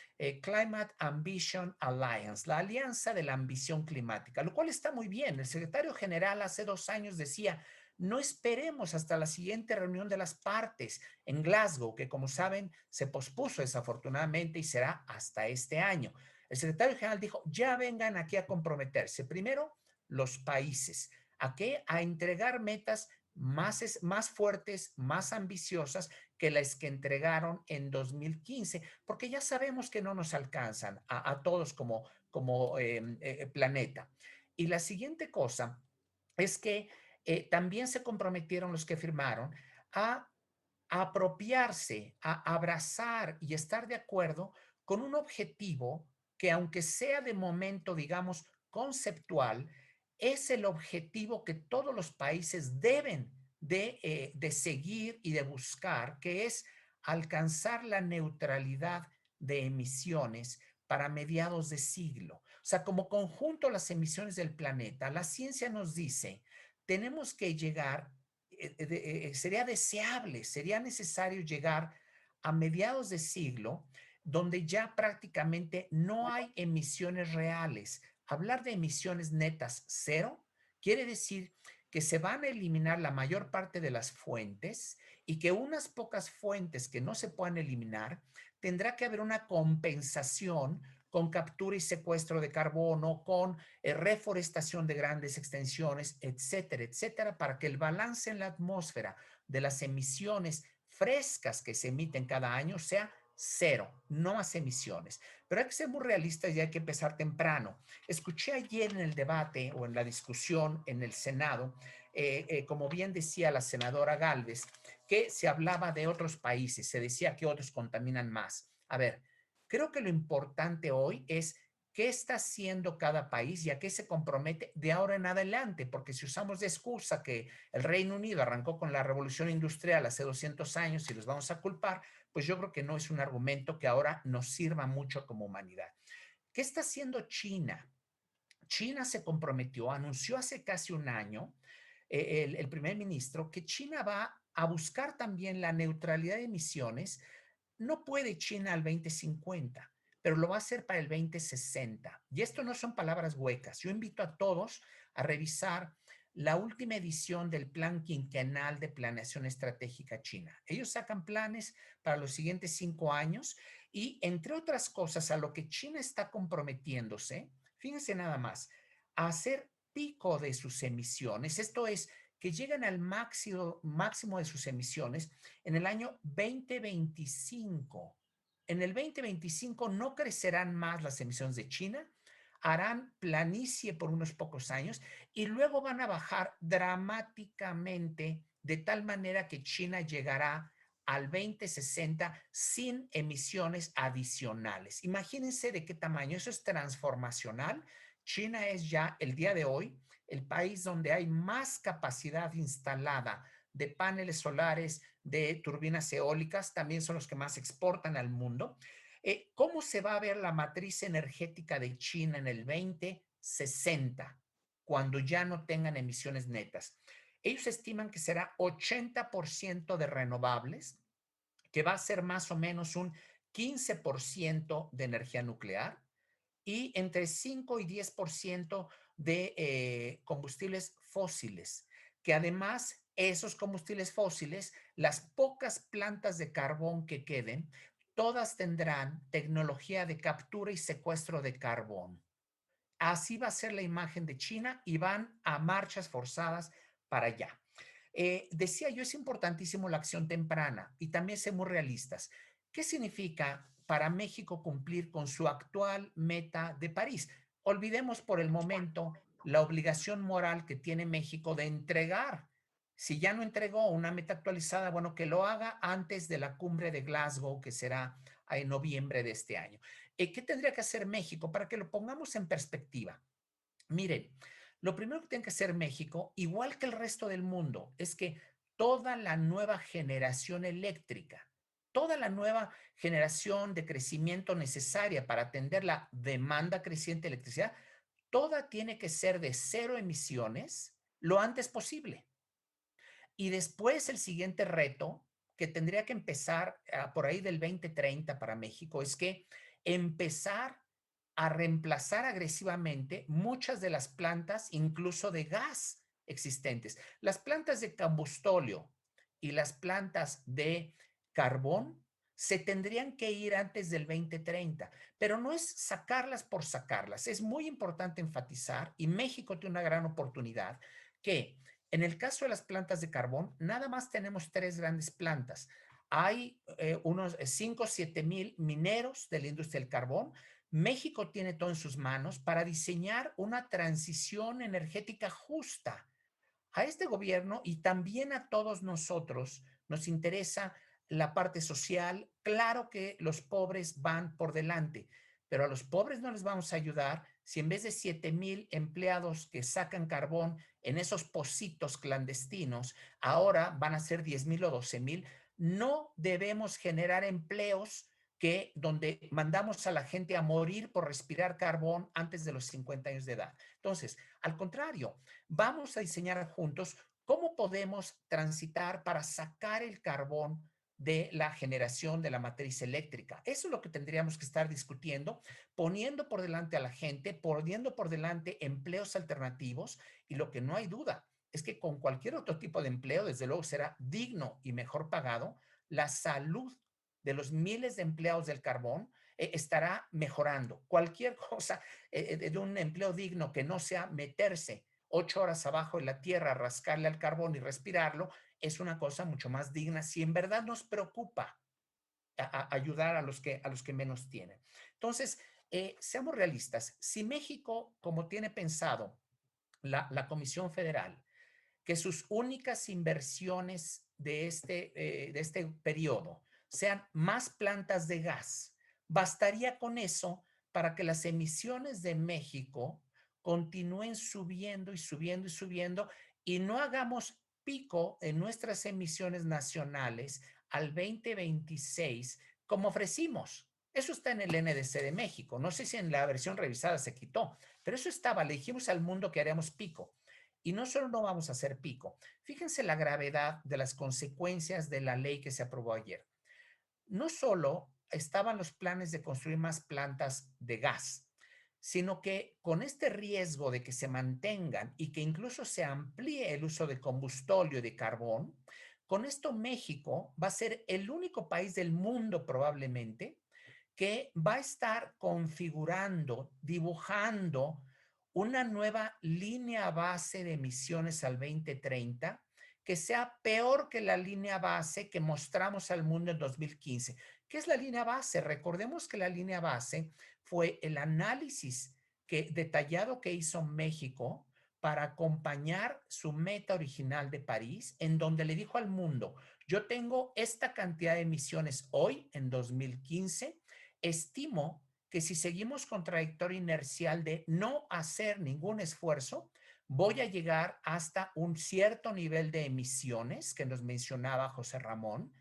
S5: Climate Ambition Alliance, la Alianza de la Ambición Climática, lo cual está muy bien. El secretario general hace 2 años decía, no esperemos hasta la siguiente reunión de las partes en Glasgow, que como saben se pospuso desafortunadamente y será hasta este año. El secretario general dijo, ya vengan aquí a comprometerse. Primero, los países. ¿A qué? A entregar metas más fuertes, más ambiciosas que las que entregaron en 2015, porque ya sabemos que no nos alcanzan a todos como planeta. Y la siguiente cosa es que también se comprometieron los que firmaron a apropiarse, a abrazar y estar de acuerdo con un objetivo que, aunque sea de momento, digamos, conceptual, es el objetivo que todos los países deben de seguir y de buscar, que es alcanzar la neutralidad de emisiones para mediados de siglo. O sea, como conjunto las emisiones del planeta, la ciencia nos dice, tenemos que llegar, sería deseable, sería necesario llegar a mediados de siglo donde ya prácticamente no hay emisiones reales. Hablar de emisiones netas cero quiere decir que se van a eliminar la mayor parte de las fuentes y que unas pocas fuentes que no se puedan eliminar, tendrá que haber una compensación con captura y secuestro de carbono, con reforestación de grandes extensiones, etcétera, etcétera, para que el balance en la atmósfera de las emisiones frescas que se emiten cada año sea cero, no más emisiones. Pero hay que ser muy realistas y hay que empezar temprano. Escuché ayer en el debate o en la discusión en el Senado, como bien decía la senadora Gálvez, que se hablaba de otros países, se decía que otros contaminan más. A ver, creo que lo importante hoy es qué está haciendo cada país y a qué se compromete de ahora en adelante, porque si usamos de excusa que el Reino Unido arrancó con la revolución industrial hace 200 años y los vamos a culpar, pues yo creo que no es un argumento que ahora nos sirva mucho como humanidad. ¿Qué está haciendo China? China se comprometió, anunció hace casi un año el primer ministro que China va a buscar también la neutralidad de emisiones. No puede China al 2050, pero lo va a hacer para el 2060. Y esto no son palabras huecas. Yo invito a todos a revisar la última edición del Plan Quinquenal de Planeación Estratégica China. Ellos sacan planes para los siguientes 5 años y, entre otras cosas, a lo que China está comprometiéndose, fíjense nada más, a hacer pico de sus emisiones. Esto es, que llegan al máximo de sus emisiones en el año 2025. En el 2025 no crecerán más las emisiones de China harán planicie por unos pocos años y luego van a bajar dramáticamente de tal manera que China llegará al 2060 sin emisiones adicionales. Imagínense de qué tamaño, eso es transformacional. China es ya el día de hoy el país donde hay más capacidad instalada de paneles solares, de turbinas eólicas, también son los que más exportan al mundo. ¿Cómo se va a ver la matriz energética de China en el 2060, cuando ya no tengan emisiones netas? Ellos estiman que será 80% de renovables, que va a ser más o menos un 15% de energía nuclear y entre 5 y 10% de combustibles fósiles, que además esos combustibles fósiles, las pocas plantas de carbón que queden, todas tendrán tecnología de captura y secuestro de carbón. Así va a ser la imagen de China y van a marchas forzadas para allá. Decía yo, es importantísimo la acción temprana y también ser muy realistas. ¿Qué significa para México cumplir con su actual meta de París? Olvidemos por el momento la obligación moral que tiene México de entregar. Si ya no entregó una meta actualizada, bueno, que lo haga antes de la cumbre de Glasgow, que será en noviembre de este año. ¿Qué tendría que hacer México para que lo pongamos en perspectiva? Miren, lo primero que tiene que hacer México, igual que el resto del mundo, es que toda la nueva generación eléctrica, toda la nueva generación de crecimiento necesaria para atender la demanda creciente de electricidad, toda tiene que ser de cero emisiones lo antes posible. Y después el siguiente reto que tendría que empezar por ahí del 2030 para México es que empezar a reemplazar agresivamente muchas de las plantas, incluso de gas existentes. Las plantas de combustóleo y las plantas de carbón se tendrían que ir antes del 2030, pero no es sacarlas por sacarlas. Es muy importante enfatizar, y México tiene una gran oportunidad, que en el caso de las plantas de carbón, nada más tenemos 3 grandes plantas. Hay unos 5 o 7 mil mineros de la industria del carbón. México tiene todo en sus manos para diseñar una transición energética justa. A este gobierno y también a todos nosotros nos interesa la parte social. Claro que los pobres van por delante, pero a los pobres no les vamos a ayudar si en vez de 7,000 empleados que sacan carbón en esos pocitos clandestinos, ahora van a ser 10,000 o 12,000. No debemos generar empleos donde mandamos a la gente a morir por respirar carbón antes de los 50 años de edad. Entonces, al contrario, vamos a diseñar juntos cómo podemos transitar para sacar el carbón de la generación de la matriz eléctrica. Eso es lo que tendríamos que estar discutiendo, poniendo por delante a la gente, poniendo por delante empleos alternativos, y lo que no hay duda es que con cualquier otro tipo de empleo, desde luego será digno y mejor pagado, la salud de los miles de empleados del carbón estará mejorando. Cualquier cosa de un empleo digno que no sea meterse 8 horas abajo en la tierra, rascarle al carbón y respirarlo, es una cosa mucho más digna si en verdad nos preocupa ayudar a los que menos tienen. Entonces, seamos realistas. Si México, como tiene pensado la Comisión Federal, que sus únicas inversiones de este periodo sean más plantas de gas, bastaría con eso para que las emisiones de México continúen subiendo y subiendo y subiendo y no hagamos pico en nuestras emisiones nacionales al 2026 como ofrecimos. Eso está en el NDC de México. No sé si en la versión revisada se quitó, pero eso estaba. Le dijimos al mundo que haríamos pico. Y no solo no vamos a hacer pico. Fíjense la gravedad de las consecuencias de la ley que se aprobó ayer. No solo estaban los planes de construir más plantas de gas, sino que con este riesgo de que se mantengan y que incluso se amplíe el uso de combustóleo y de carbón, con esto México va a ser el único país del mundo probablemente que va a estar configurando, dibujando una nueva línea base de emisiones al 2030 que sea peor que la línea base que mostramos al mundo en 2015. ¿Qué es la línea base? Recordemos que la línea base fue el análisis detallado que hizo México para acompañar su meta original de París, en donde le dijo al mundo, yo tengo esta cantidad de emisiones hoy, en 2015, estimo que si seguimos con trayectoria inercial de no hacer ningún esfuerzo, voy a llegar hasta un cierto nivel de emisiones que nos mencionaba José Ramón.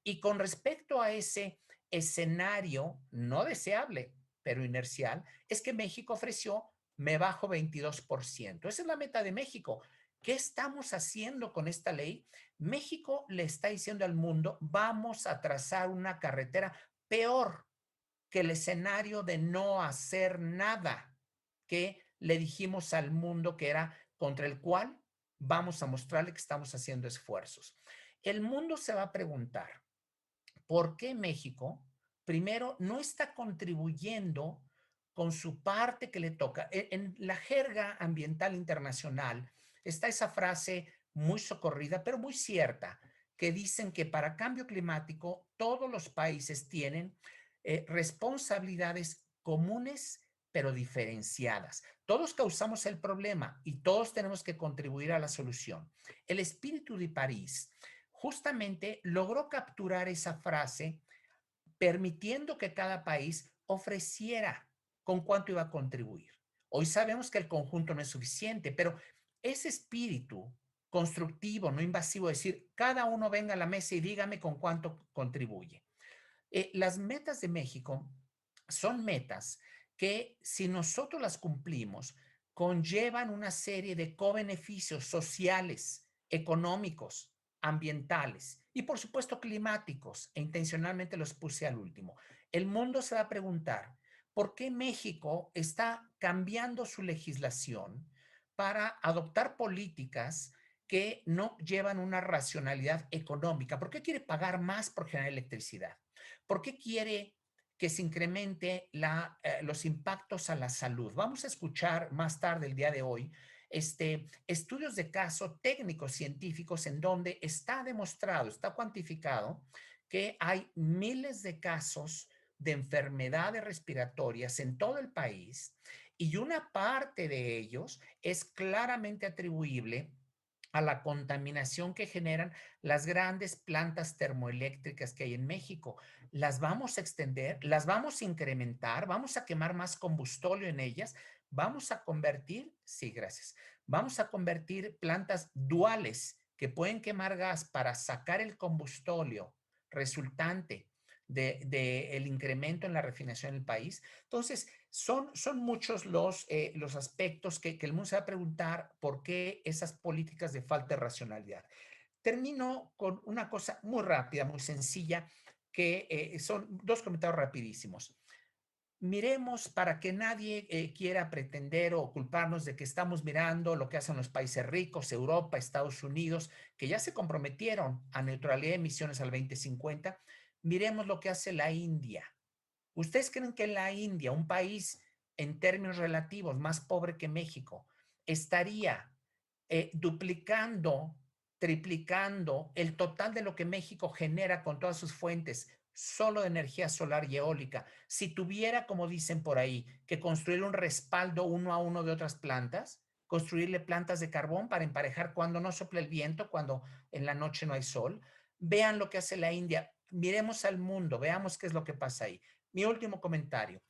S5: Y con respecto a ese escenario no deseable, pero inercial, es que México ofreció, me bajo 22%. Esa es la meta de México. ¿Qué estamos haciendo con esta ley? México le está diciendo al mundo, vamos a trazar una carretera peor que el escenario de no hacer nada que le dijimos al mundo que era contra el cual vamos a mostrarle que estamos haciendo esfuerzos. El mundo se va a preguntar, ¿por qué México, primero, no está contribuyendo con su parte que le toca? En la jerga ambiental internacional está esa frase muy socorrida, pero muy cierta, que dicen que para cambio climático todos los países tienen responsabilidades comunes, pero diferenciadas. Todos causamos el problema y todos tenemos que contribuir a la solución. El espíritu de París justamente logró capturar esa frase, permitiendo que cada país ofreciera con cuánto iba a contribuir. Hoy sabemos que el conjunto no es suficiente, pero ese espíritu constructivo, no invasivo, decir, cada uno venga a la mesa y dígame con cuánto contribuye. Las metas de México son metas que, si nosotros las cumplimos, conllevan una serie de cobeneficios sociales, económicos, ambientales y, por supuesto, climáticos, e intencionalmente los puse al último. El mundo se va a preguntar, ¿por qué México está cambiando su legislación para adoptar políticas que no llevan una racionalidad económica? ¿Por qué quiere pagar más por generar electricidad? ¿Por qué quiere que se incremente los impactos a la salud? Vamos a escuchar más tarde el día de hoy estudios de caso técnicos científicos en donde está demostrado, está cuantificado que hay miles de casos de enfermedades respiratorias en todo el país y una parte de ellos es claramente atribuible a la contaminación que generan las grandes plantas termoeléctricas que hay en México. Las vamos a extender, las vamos a incrementar, vamos a quemar más combustóleo en ellas, vamos a convertir, sí, gracias, vamos a convertir plantas duales que pueden quemar gas para sacar el combustóleo resultante del incremento en la refinación del país. Entonces, son muchos los aspectos que el mundo se va a preguntar por qué esas políticas de falta de racionalidad. Termino con una cosa muy rápida, muy sencilla, que son dos comentarios rapidísimos. Miremos, para que nadie quiera pretender o culparnos de que estamos mirando lo que hacen los países ricos, Europa, Estados Unidos, que ya se comprometieron a neutralidad de emisiones al 2050, miremos lo que hace la India. ¿Ustedes creen que la India, un país en términos relativos más pobre que México, estaría duplicando, triplicando el total de lo que México genera con todas sus fuentes solo de energía solar y eólica, si tuviera, como dicen por ahí, que construir un respaldo uno a uno de otras plantas, construirle plantas de carbón para emparejar cuando no sopla el viento, cuando en la noche no hay sol? Vean lo que hace la India, miremos al mundo, veamos qué es lo que pasa ahí. Mi último comentario.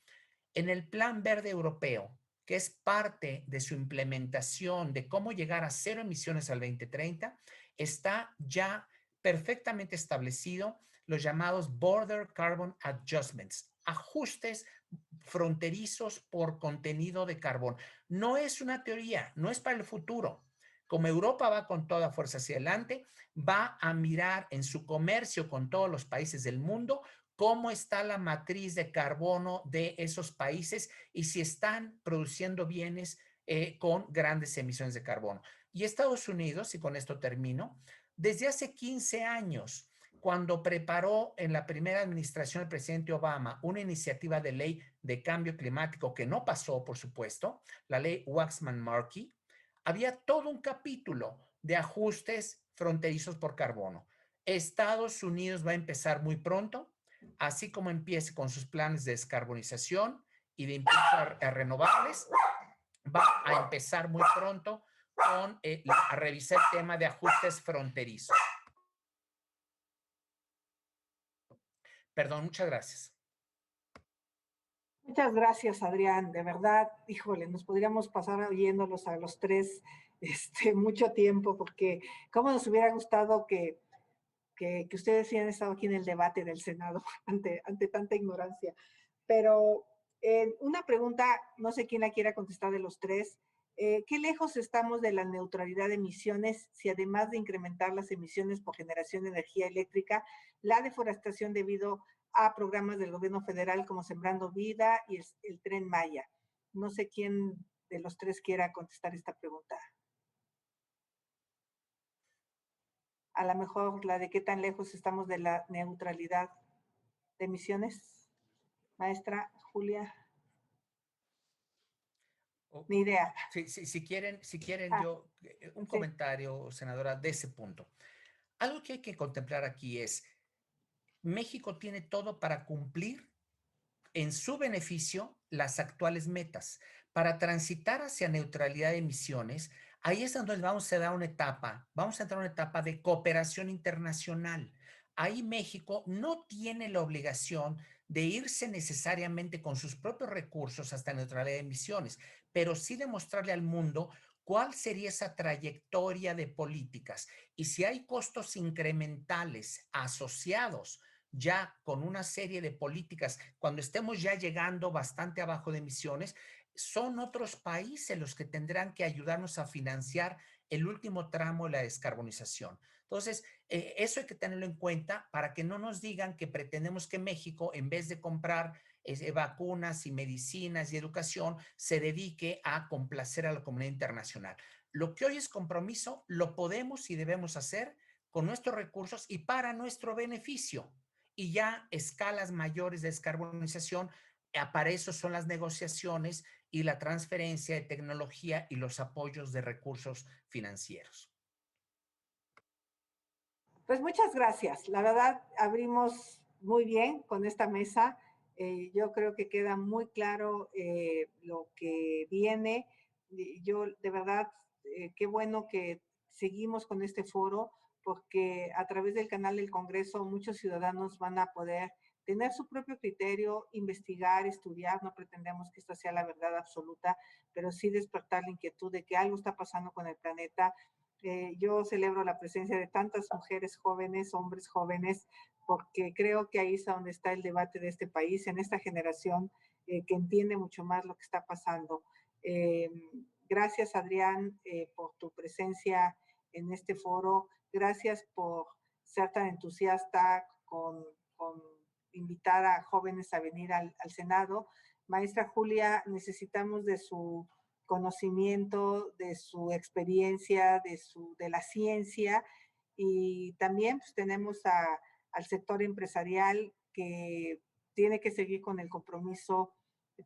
S5: En el Plan Verde Europeo, que es parte de su implementación de cómo llegar a cero emisiones al 2030, está ya perfectamente establecido los llamados Border Carbon Adjustments, ajustes fronterizos por contenido de carbón. No es una teoría, no es para el futuro. Como Europa va con toda fuerza hacia adelante, va a mirar en su comercio con todos los países del mundo cómo está la matriz de carbono de esos países y si están produciendo bienes con grandes emisiones de carbono. Y Estados Unidos, y con esto termino, desde hace 15 años, cuando preparó en la primera administración del presidente Obama una iniciativa de ley de cambio climático que no pasó, por supuesto, la ley Waxman-Markey, había todo un capítulo de ajustes fronterizos por carbono. Estados Unidos va a empezar muy pronto, así como empiece con sus planes de descarbonización y de impulso a renovables va a empezar muy pronto con a revisar el tema de ajustes fronterizos. Perdón, muchas gracias.
S1: Muchas gracias, Adrián. De verdad, híjole, nos podríamos pasar oyéndolos a los tres mucho tiempo, porque cómo nos hubiera gustado que ustedes sí han estado aquí en el debate del Senado ante tanta ignorancia. Pero una pregunta, no sé quién la quiera contestar de los tres. ¿Qué lejos estamos de la neutralidad de emisiones si además de incrementar las emisiones por generación de energía eléctrica, la deforestación debido a programas del gobierno federal como Sembrando Vida y el Tren Maya? No sé quién de los tres quiera contestar esta pregunta. A lo mejor la de qué tan lejos estamos de la neutralidad de emisiones. Maestra Julia. Ni idea.
S5: Si quieren un
S1: sí.
S5: comentario, senadora, de ese punto. Algo que hay que contemplar aquí es, México tiene todo para cumplir en su beneficio las actuales metas. Para transitar hacia neutralidad de emisiones, ahí es donde vamos a entrar a una etapa de cooperación internacional. Ahí México no tiene la obligación de irse necesariamente con sus propios recursos hasta neutralidad de emisiones, pero sí demostrarle al mundo cuál sería esa trayectoria de políticas y si hay costos incrementales asociados ya con una serie de políticas, cuando estemos ya llegando bastante abajo de emisiones, son otros países los que tendrán que ayudarnos a financiar el último tramo de la descarbonización. Entonces, eso hay que tenerlo en cuenta para que no nos digan que pretendemos que México, en vez de comprar vacunas y medicinas y educación, se dedique a complacer a la comunidad internacional. Lo que hoy es compromiso, lo podemos y debemos hacer con nuestros recursos y para nuestro beneficio. Y ya escalas mayores de descarbonización, para eso son las negociaciones y la transferencia de tecnología y los apoyos de recursos financieros.
S1: Pues muchas gracias. La verdad, abrimos muy bien con esta mesa. Yo creo que queda muy claro lo que viene. Yo, de verdad, qué bueno que seguimos con este foro, porque a través del canal del Congreso muchos ciudadanos van a poder tener su propio criterio, investigar, estudiar. No pretendemos que esta sea la verdad absoluta, pero sí despertar la inquietud de que algo está pasando con el planeta. Yo celebro la presencia de tantas mujeres jóvenes, hombres jóvenes, porque creo que ahí es donde está el debate de este país, en esta generación que entiende mucho más lo que está pasando. Gracias, Adrián, por tu presencia en este foro. Gracias por ser tan entusiasta con invitar a jóvenes a venir al Senado. Maestra Julia, necesitamos de su conocimiento, de su experiencia, de la ciencia, y también pues, tenemos al sector empresarial que tiene que seguir con el compromiso,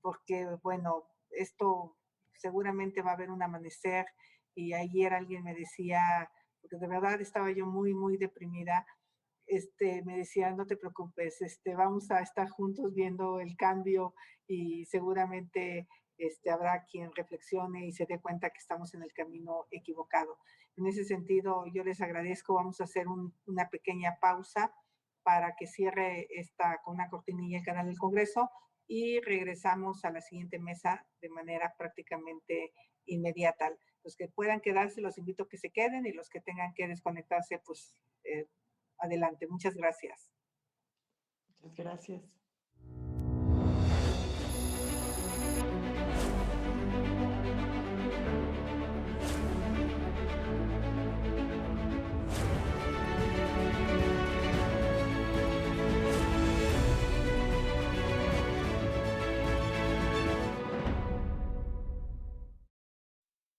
S1: porque bueno, esto seguramente va a haber un amanecer, y ayer alguien me decía, porque de verdad estaba yo muy, muy deprimida, me decía, no te preocupes, vamos a estar juntos viendo el cambio y seguramente habrá quien reflexione y se dé cuenta que estamos en el camino equivocado. En ese sentido, yo les agradezco. Vamos a hacer una pequeña pausa para que cierre con una cortinilla el canal del Congreso y regresamos a la siguiente mesa de manera prácticamente inmediata. Los que puedan quedarse, los invito a que se queden, y los que tengan que desconectarse, pues adelante. Muchas gracias.
S4: Muchas gracias.